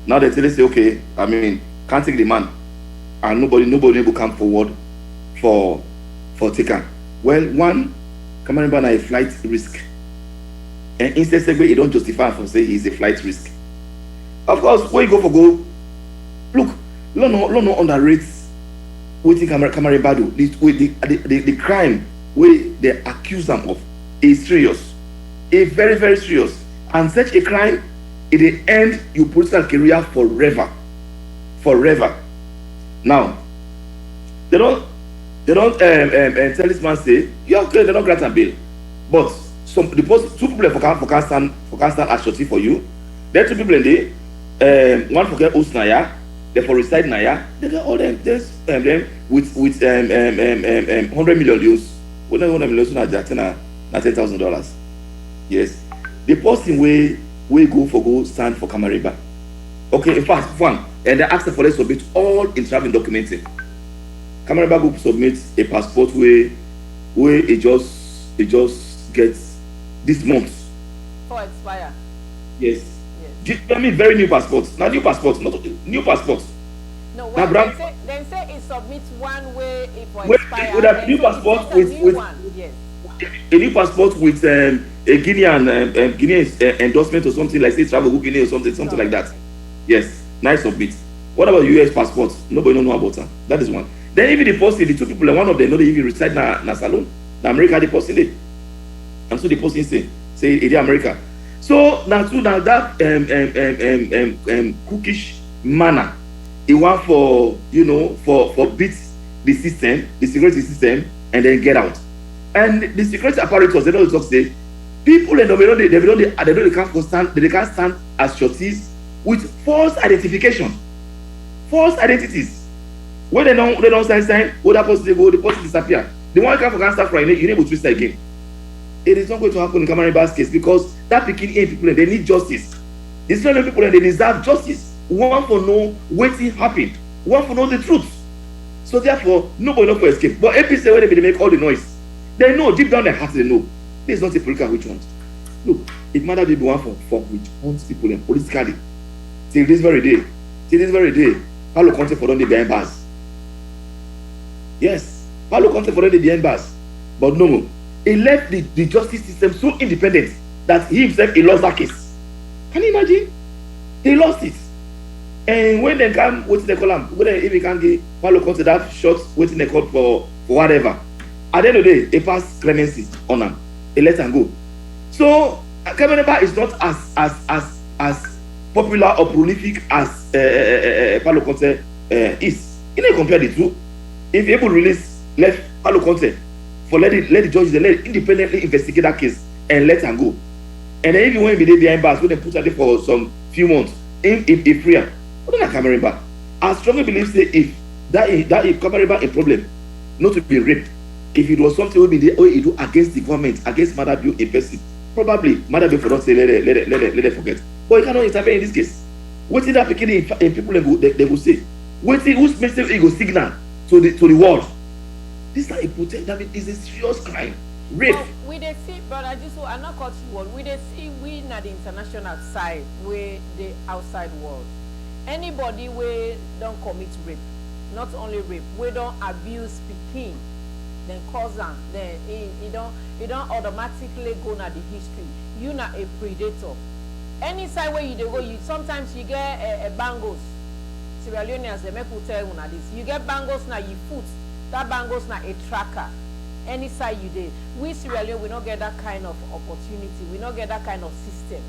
Now they tell us, say, okay, I mean, can't take the man. And nobody will come forward for taker. Well, one, Camaremba na a flight risk. And instead say you don't justify for say he's a flight risk. Of course, when you go for goal, look, no underrates what Camaremba do. The crime where they accuse them of is serious. It's very, very serious. And such a crime, it end your political career forever. Forever. Now, they don't tell this man say, yeah, okay, they don't grant a bill. But two people for stand as shorty for you. There are two people in there, one for get Usnaya, they for reside Naya, they get all them with 100 million euros. 100 million na $10,000. Yes. The person we go stand for Camaremba. Okay, in fact, one, and they ask for them to submit all in traveling documenting. Camaremba go submit a passport where it just gets this month. For expire. Yes. I mean very new passport. Not new passport, not new passport. No, well, they say it submits one way it for expire. With a new passport with one. Yes. A new passport with a Guinean endorsement or something like say travel to Guinea or something like that. Yes, nice submit. What about US passport? Nobody don't know about that. That is one. Then even the person, the two people, one of them, not even reside na salon. Na America, the person dey. And so the person say it America. So now that cookish manner, he want for for beat the system, the security system, and then get out. And the security apparatus, they don't talk say people and they can't stand as shorties with false identification, false identities. When they don't sign, that person they go, the person disappear. The one can start from you able to twist again. It is not going to happen in Kamariba's case because that picking in people they need justice. These people and they deserve justice. One for know what happened, one for know the truth. So therefore, nobody knows for escape. But APC when they make all the noise, they know deep down their hearts they know this is not a political witch hunt. Look, it matter be one for witch hunt people and politically. Till this very day, Paulo Conte for them behind bars. Yes, Paulo Conte for them behind bars, but no. He left the justice system so independent that he himself he lost that case. Can you imagine? He lost it. And when they come, what they call him? When they even can give Paulo Conte that shot, waiting they call for whatever. At the end of the day, they pass clemency on him. They let him go. So Kamariba is not as popular or prolific as Paulo Conte is. You know, compare the two. If you able to release left Paulo Conte. For let the judges let it independently investigate that case and let them go. And then even when we did behind bars, when they put at it for some few months, if free, what not Kamariba? I strongly believe say if Kamariba a problem, not to be raped. If it was something we be the way you do against the government, against Mother Bill in person, probably Mother Bill for not say let it forget. But you cannot intervene in this case. What is that beginning in people they will say? What is whose message it go signal to the world? This is like a protest. That is a serious crime. Rape. Well, we they see, but I just I'm not cut you word. We they see we na the international side, where the outside world. Anybody we don't commit rape, not only rape, we don't abuse pikin, then cause them, then it don't automatically go na the history. You na a predator. Any side where you go, you sometimes you get a bangles. Sierra Leoneans they make you tell you this. You get bangles na you foot. That bangles na a tracker. Any side you did. We Sierra Leone, we not get that kind of opportunity. We not get that kind of system.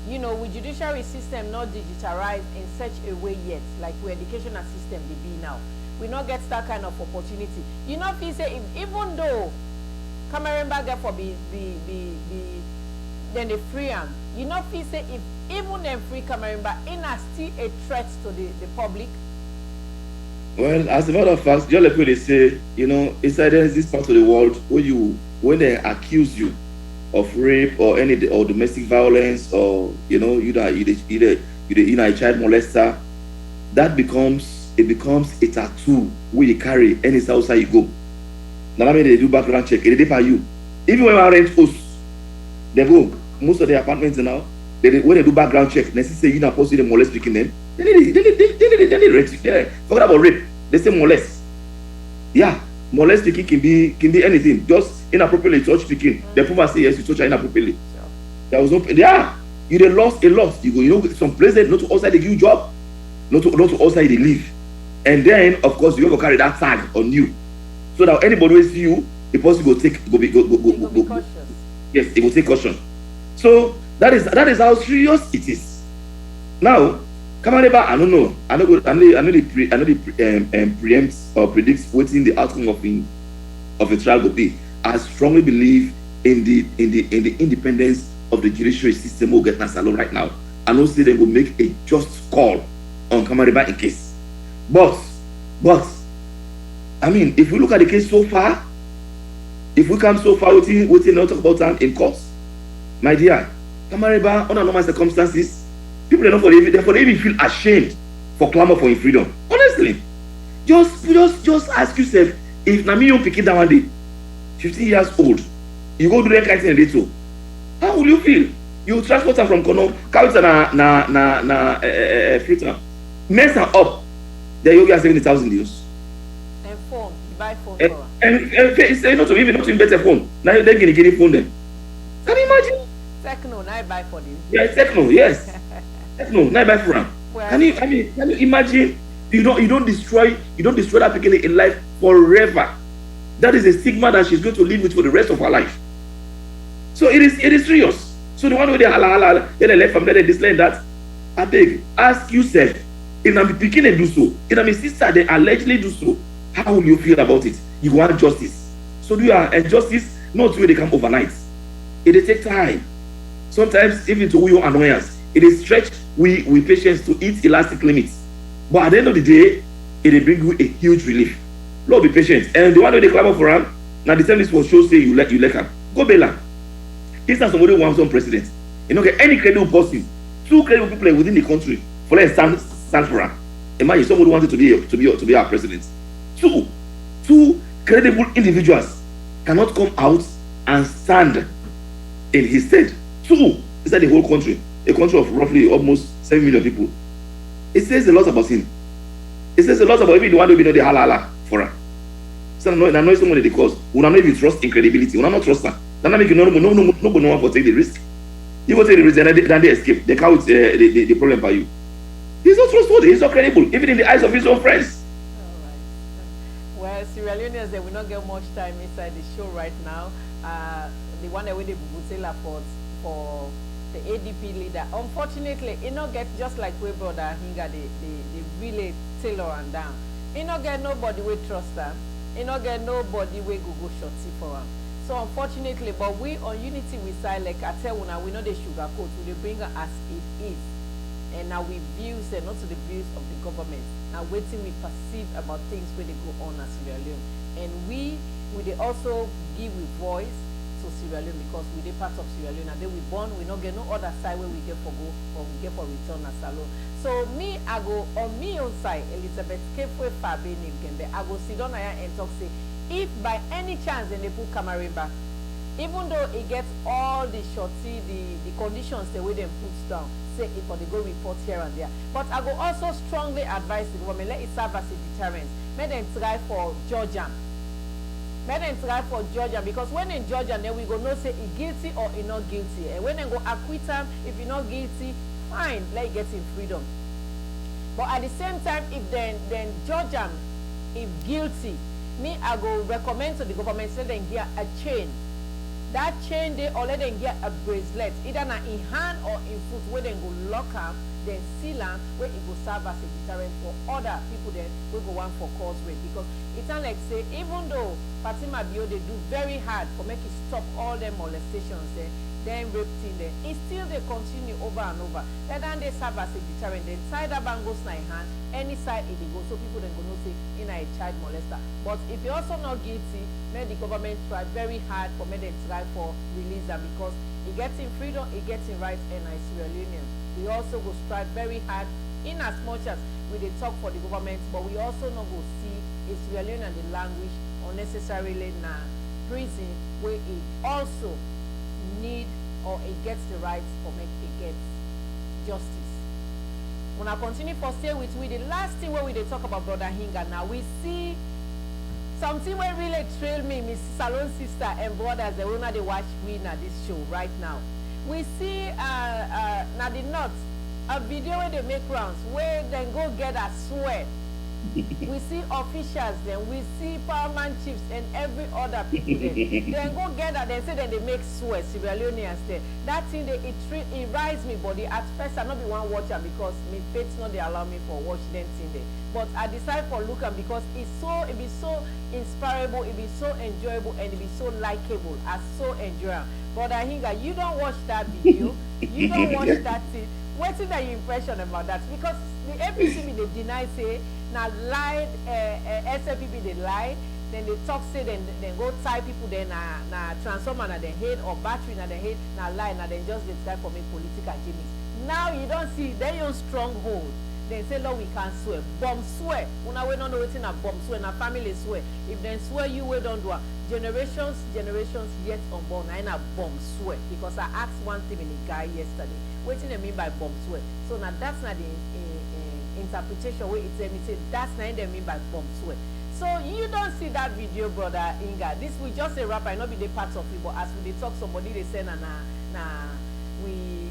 You know, with judiciary system not digitalized in such a way yet, like where educational system they be now. We not get that kind of opportunity. You know, if you say even though Kamariba get for be then they free him. You know, if you say if even them free Kamariba, in a still a threat to the public. Well, as a matter of fact, just like they say, inside this part of the world when they accuse you of rape or or domestic violence or you a child molester, that becomes a tattoo where you carry any outside you go. Now that means they do background check, they pay you. Even when I rent house, they go most of the apartments now. When they do background check, they say you not supposed to molest speaking them. Then they rent. Forget about rape. They say molest. Yeah, molest speaking can be anything. Just inappropriately touch speaking. The people say yes, you touch her inappropriately. There was no. Yeah, you they lost a lot. You go, some places not to outside they give you job, not to outside they live, and then of course you have to carry that tag on you, so that anybody will see you, the person go be cautious. Yes, it will take caution. So that is how serious it is. Now, Kamariba, I don't know. I know they preempt or predicts what's the outcome of a trial will be. I strongly believe in the independence of the judiciary system will get Nasalo right now. I know say they will make a just call on Kamariba in case. But I mean, if we look at the case so far, if we come so far, we not talk about time in court. My dear, Kamariba, under normal circumstances, people therefore they even feel ashamed for clamor for freedom. Honestly, just ask yourself, if Nami you pick it down one day, 15 years old, you go do that kind of thing too. How will you feel? You transport her from Kono, carry her na Freetown, mess her up. Then you get 70,000 euros. And phone, you buy phone for her. And not even better phone. Now you're getting phone then. Can you imagine? Techno, now I buy for you. Yeah, Techno, yes. Techno, now I buy for him. Well, can you imagine? You don't destroy that beginning in life forever. That is a stigma that she's going to live with for the rest of her life. So it is serious. So the one where they hala, they left from there, they this, that. I beg, ask yourself, if I'm picking and do so, if I'm a sister, they allegedly do so, how will you feel about it? You want justice. So do you and justice, not where they come overnight. It takes time. Sometimes even to your annoyance, it is stretched with patience to eat elastic limits. But at the end of the day, it will bring you a huge relief. Lord, be patient. And the one way they clamor for him, now the time this was show say you like him. Go bail him. This is somebody who wants some president. You know, get any credible person, 2 credible people within the country for let's stand for him. Imagine somebody wanted to be our president. Two credible individuals cannot come out and stand in his stead. 2 inside the whole country, a country of roughly almost 7 million people. It says a lot about him. It says a lot about even the one who be know the halala for her. So I know someone they cause. We don't even trust in credibility. We don't trust her. That make you no one for take the risk. You go take the risk, then they escape. They count the problem by you. He's not trustworthy. He's not credible, even in the eyes of his own friends. All right. Well, Sierra Leoneans, they will not get much time inside the show right now. The one that we did Butela for the ADP leader. Unfortunately, it not get just like we brother Hinga, they really tailor and down. It not get nobody we trust her. It not get nobody we go shorty for her. So unfortunately, but we on Unity we side like I tell una we know the sugarcoat, we bring her as it is. And now we views and also the views of the government. Now waiting we perceive about things where they go on as Sierra Leone. And we they also give we voice to Sierra Leone because we the part of Sierra Leone and then we born, we not get no other side where we get for go or we get for return as alone. So me I go on me own side, Elizabeth Kefwe Fabe Nivgembe, I go sit down here and talk say if by any chance they put Camarimba, even though it gets all the shorty, the conditions the way them puts down, say if they go report here and there. But I go also strongly advise the government, let it serve as a deterrent. Make them try for Georgia. Make them try for Georgia because when in Georgia then we go no say he guilty or he not guilty. And when they go acquit him, if he not guilty, fine, let it get him freedom. But at the same time, if then Georgia if guilty, me I go recommend to the government say they get a chain. That chain they or let them get a bracelet, either in hand or in foot, where they go lock up, then seal them, where it will serve as a deterrent for other people then we go one for cause with. Because it's not like say, even though Fatima Bio they do very hard for make it stop all them molestations there, then rape thing there, it still they continue over and over. Then they serve as a deterrent. Then side that bang goes in hand, any side it go, so people then go no say in a child molester. But if you're also not guilty, then the government try very hard for me them try for release them because it gets in freedom, it gets in rights and a Sierra Leonean. We also go strive very hard in as much as we they talk for the government, but we also not go see a Sierra Leone and the language unnecessarily na prison where it also need or it gets the rights for make it get justice. When I continue for stay with we, the last thing where we they talk about Brother Hinga now, we see something where really trail me, Miss Salon sister and brothers, the owner they watch we na this show right now. We see na the north a video where they make rounds where they go get a swear. We see officials then, we see paramount chiefs and every other people then. Then go get that, then say that they make swear, Sierra Leoneans there. That thing they it rise me body. At first I not be one watcher because me faith not they allow me for watch them thing there. But I decide for look at because it be so inspirable, it be so enjoyable and it be so likable, as so enjoyable. But I think that you don't watch that video, you don't watch that thing. What's your impression about that? Because the APC they deny say now lie, SLPP they lie, then they talk say then go tie people then na transformer na their head or battery na their head na lie na then just they try for me political gimmicks. Now you don't see they use stronghold. They say Lord we can swear, bomb swear. Una we don't know what's in a bomb swear, na family swear. If they swear you we don't do it. Generations yet unborn I na bomb swear because I asked one thing in the guy yesterday. What do they mean by bomb swear? So now that's not the interpretation where it tell me say that's not they mean by bomb swear. So you don't see that video, brother Inga. This we just a rapper, I not be the parts of it, but as we talk somebody they say we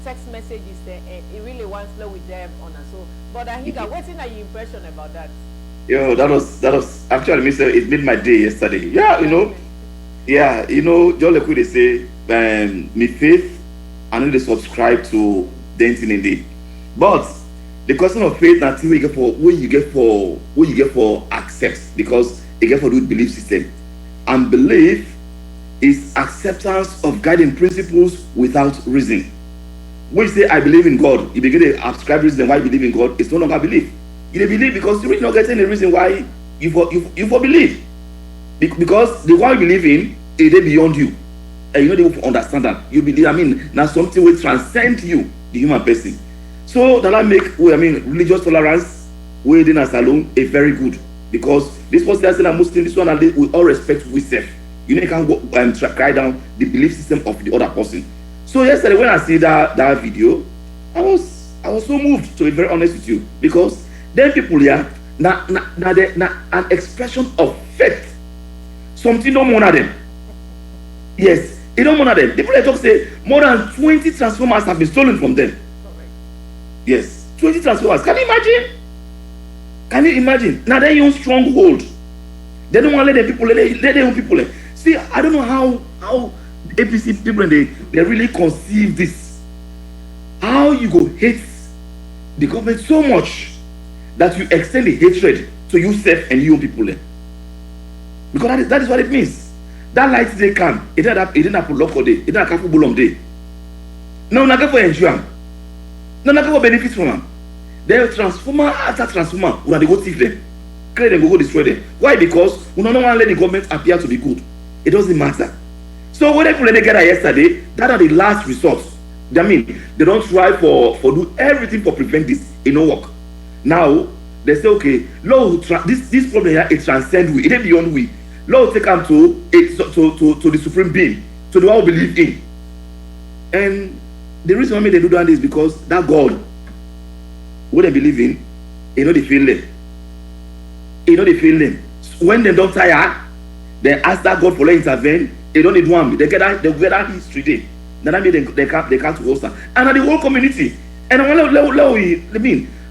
text messages there and it really wants slow with them on us. So brother Inga, what's in your impression about that? Yo, that was actually it made my day yesterday. Yeah, just like they say, me faith, I know they subscribe to dancing in it. But the question of faith now where you get for accept, because you get for do belief system. And belief is acceptance of guiding principles without reason. When you say I believe in God, you begin to ascribe reason why you believe in God. It's no longer belief. You believe because you really not getting the reason why you for believe. Because the one you believe in is beyond you. And you know they will understand that. You believe, now something will transcend you, the human person. So that make religious tolerance within us alone a very good. Because this person is a Muslim, this one, and with all respect we self. You know, you can go and cry down the belief system of the other person. So yesterday when I see that video, I was so moved, to be very honest with you, because then people here now an expression of faith. Something don't honor them. Yes, it don't honor them. People talk say more than 20 transformers have been stolen from them. Yes, 20 transformers. Can you imagine? Can you imagine? Now they use stronghold. They don't want to let the people let their own people. See, I don't know how APC people they really conceive this. How you go hate the government so much that you extend the hatred to yourself and your people. Because that is what it means. That light they come, it didn't have local day, it didn't have bulom day. No, not for enjoy. No, not for benefits from them. They transformer after transformer, when they go thief them, clear them, go destroy them. Why? Because we don't want to let the government appear to be good. It doesn't matter. So when they put together yesterday, that are the last resort. They don't try for do everything for prevent this. It no work. Now they say, okay, Lord, this problem here it transcend we, it ain't beyond we. Lord take them to the supreme being, to the one we believe in. And the reason why they do that is because that God, what they believe in, they feel them. They feel them. When they don't tire, they ask that God for let intervene. They don't need one. They get that history day. Then that means they can't host that. And the whole community. And I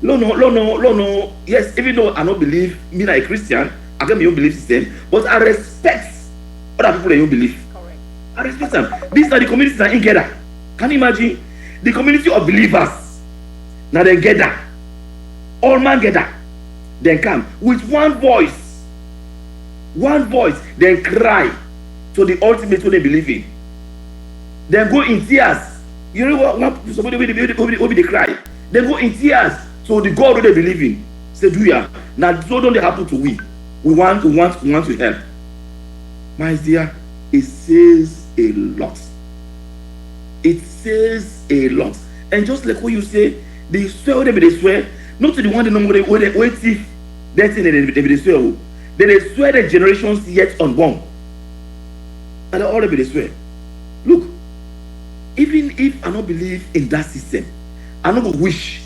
no. Yes, even though I don't believe me like a Christian, I get my own belief system, but I respect other people that don't believe. Correct. I respect them. These are the communities that in gather. Can you imagine the community of believers? Now they gather, all man gather, then come with one voice, then cry to the ultimate what they believe in. Then go in tears. You know what? Somebody will be cry. Then go in tears to the God who they believe in. Say, do ya? Now so don't they happen to we? We want to help. My dear, it says a lot. It says a lot. And just like what you say, they swear they swear, not to the one they wait thief, that thing they swear. They swear the generations yet unborn. And all they swear. Look, even if I don't believe in that system, I don't wish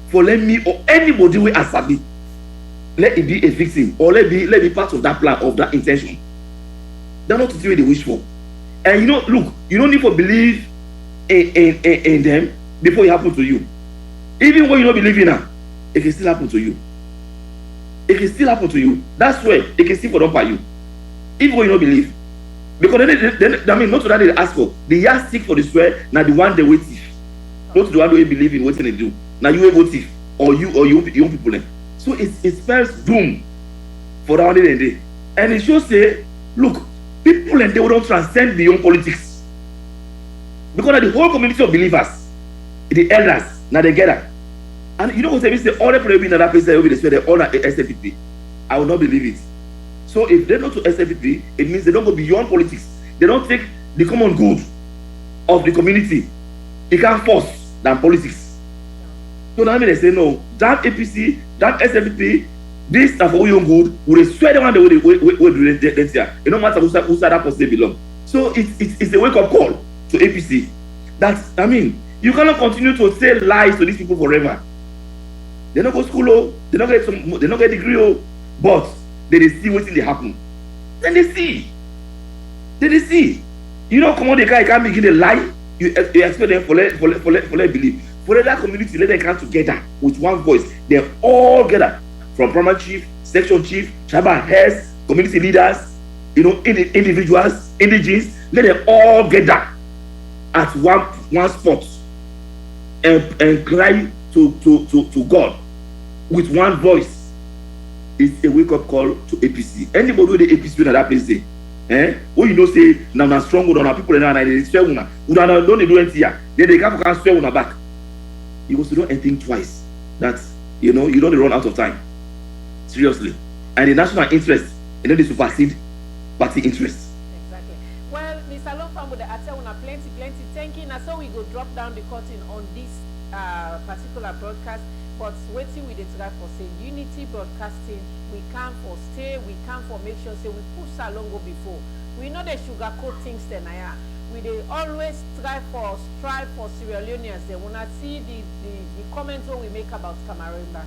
for let me or anybody will accept me. Let it be a victim or let it be part of that plan, of that intention. That's not what they wish for. And look, you don't need to believe in them before it happens to you. Even when you don't believe in them, it can still happen to you. It can still happen to you. That's where it can still fall by you. Even when you don't believe. Because then not to that they ask for. The yardstick for the swear, now the one they wait thief. Not the one they believe in what they do. Now you will go thief. Or you people. So it spells doom for that one day. And it should say, look, people and they will not transcend beyond politics. Because the whole community of believers, the elders, now they gather. And you know what they say, all the people in that place will be the swear they all are SFPP. I will not believe it. So if they're not to SFPP, it means they don't go beyond politics. They don't take the common good of the community. It can't force than politics. So now they say no, that APC, that SFPP, this is for your good. We swear the one they will do this year. It no matter who side that person belong. So it's a wake-up call to APC. You cannot continue to say lies to these people forever. They don't go school, they don't get degree, but they see what they happen. Then they see. Come on, the guy can't begin a lie. You expect them for let believe. For that community, let them come together with one voice. They all gather from primary chief, section chief, tribal heads, community leaders, individuals, indigenes, let them all gather at one spot and cry to God with one voice. It's a wake-up call to APC. Anybody with the APC in that place say, when you know say now strong with our people and they swear una don't do anything here. Then they can swear una back. You must do anything twice. That you don't run out of time. Seriously. And the national interest, they supersede party interest. Exactly. Well, Mr. Longfam, I tell una plenty thanking. And so we go drop down the curtain on this particular broadcast. But waiting with the try for say unity broadcasting, we can for stay, we can for make sure say we push Salongo before. We know the sugarcoat things then we they always strive for Sierra Leoneans. They wanna see the comments we make about Camaramba.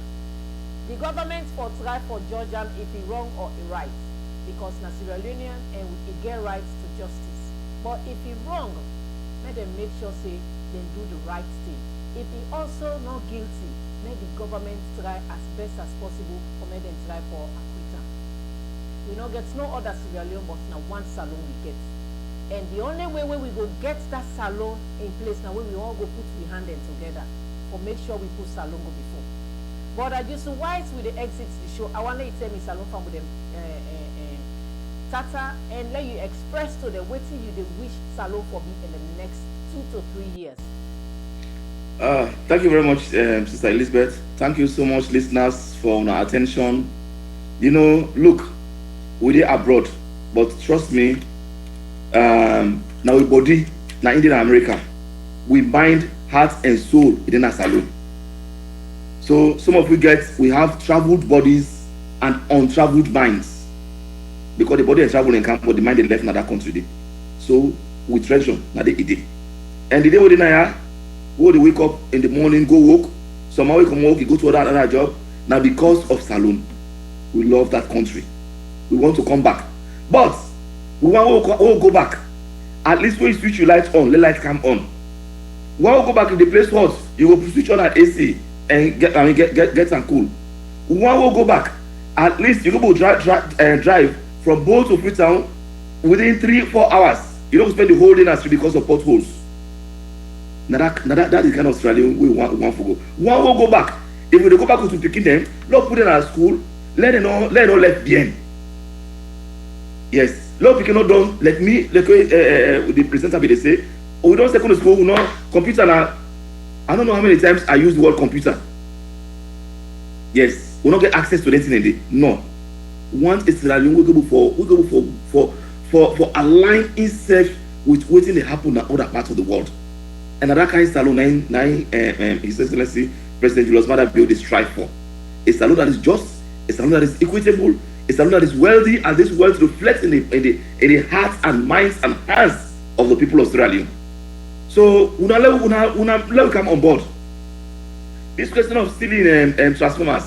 The government for try for judge them if he wrong or he right. Because na Sierra Leonean and we get rights to justice. But if he wrong, let them make sure say they do the right thing. If he also not guilty, may the government try as best as possible or may them try for acquittal. We don't get no other Sierra Leone but now one salon we get. And the only way we go get that salon in place now when we all go put we hand them together or make sure we put salon go before. But I just white with the exits the show. I want to tell me salon from with them Tata and let you express to them what you the wish salon for me in the next 2 to 3 years. Thank you very much, Sister Elizabeth. Thank you so much, listeners, for our attention. Look, we're abroad, but trust me, now we body, now Indian America, we mind, heart, and soul in our salon. So some of we have traveled bodies and untraveled minds, because the body is traveling in camp, but the mind is left in another country. So we treasure now the day, and the day we deny. Go to wake up in the morning, go work. Somehow we come work, you go to another job. Now because of Salon, we love that country. We want to come back. But we want to go back. At least when you switch your lights on, let lights come on. We want to go back to the place hot. You will switch on at AC and get some cool. We want to go back. At least you go drive from Bow to Freetown within 3-4 hours. You don't spend the whole day in the street because of potholes. Now that is kind of Australian we want to go. One will go back. If we go back to picking them, not put them at school, let them know left behind. Yes, lot of people not done. Let the presenter be they say, we don't secondary school, we know computer now. I don't know how many times I use the word computer. Yes, we don't get access to anything in it. No. Once it's Australian, we go for align itself with waiting to happen in other parts of the world. And that kind of salon, His Excellency President Julius Maada Bio, they strive for. A salon that is just, a salon that is equitable, a salon that is wealthy, and this wealth reflects in the hearts and minds and hands of the people of Sierra Leone. So, let come on board. This question of stealing transformers,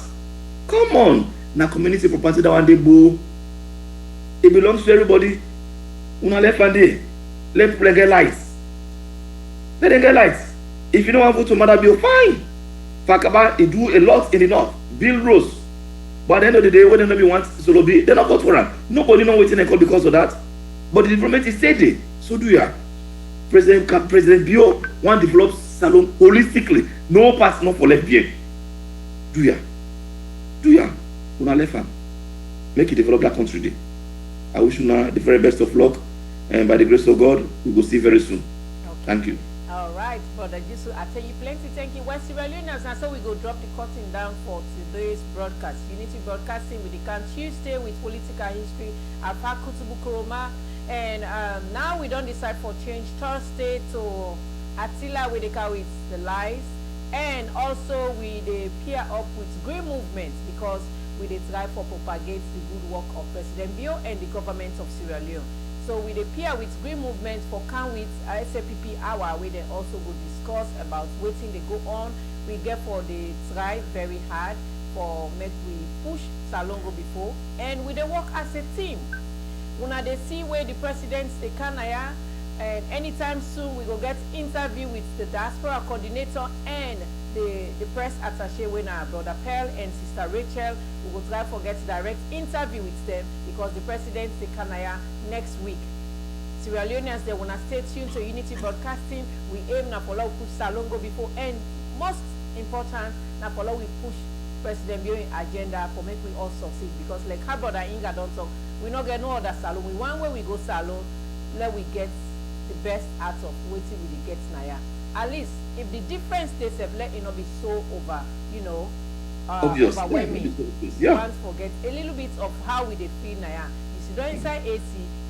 come on. Now, community property that one day, boo. It belongs to everybody. Left and day. Let people get lights. Let them get lights. If you don't want to go to Maada Bio, fine. Fakaba, they do a lot in the north. Build roads. But at the end of the day, when they don't want solo be, they're not got for them. Nobody know waiting call because of that. But the development is steady. So do ya. President Bio want to develop salon holistically. No pass, no for left behind. Do ya. Una left hand. Make it develop that country day. I wish you now the very best of luck. And by the grace of God, we will see very soon. Okay. Thank you. All right, Brother Jisu, I tell you plenty. Thank you. West Sierra Leoneans, and so we go drop the curtain down for today's broadcast. Unity Broadcasting with the Can Tuesday with political history. Alpha Kutubu Kuroma. And now we don't decide for change Thursday to Attila with the lies. And also we they pair up with Green Movement because we they try for propagate the good work of President Bio and the government of Sierra Leone. So we they pair with Green Movement for can with SAPP hour we then also will discuss about waiting they go on. We get for the try very hard for make we push Salongo before and we they work as a team. Una they see where the presidents they can and anytime soon we go get interview with the diaspora coordinator and the press attaché when our brother Pearl and sister Rachel, we will try to get direct interview with them because the president is Kanaya next week. Sierra Leoneans, they want to stay tuned to Unity Broadcasting. We aim na follow push Salongo before, and most important, na follow we push President Bio's agenda for make we all succeed. Because like her brother Inga don't talk, we not get no other salon. We want where we go salon, let we get the best out of waiting we get Naya. At least if the difference they have, let it not be so over, obvious, overwhelming. Yeah. Don't forget a little bit of how we they feel Naya. You don't inside AC,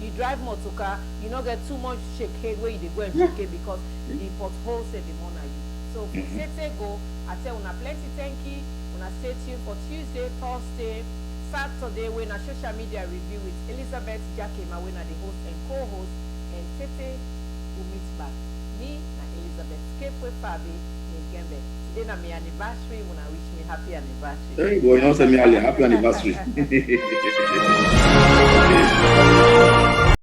you drive motorcar, you not get too much shake head where you dey go and shake head because the potholes say the more na you. So for say go, I tell una plenty thank you. Una stay tuned for Tuesday, Thursday, Saturday when a social media review with Elizabeth Jakema when the host and co-host, and Tete will meet back. Me and Elizabeth Cape Fabi in Gembe. Today na my anniversary, when I wish me happy anniversary. Hey, boy, don't tell me happy anniversary.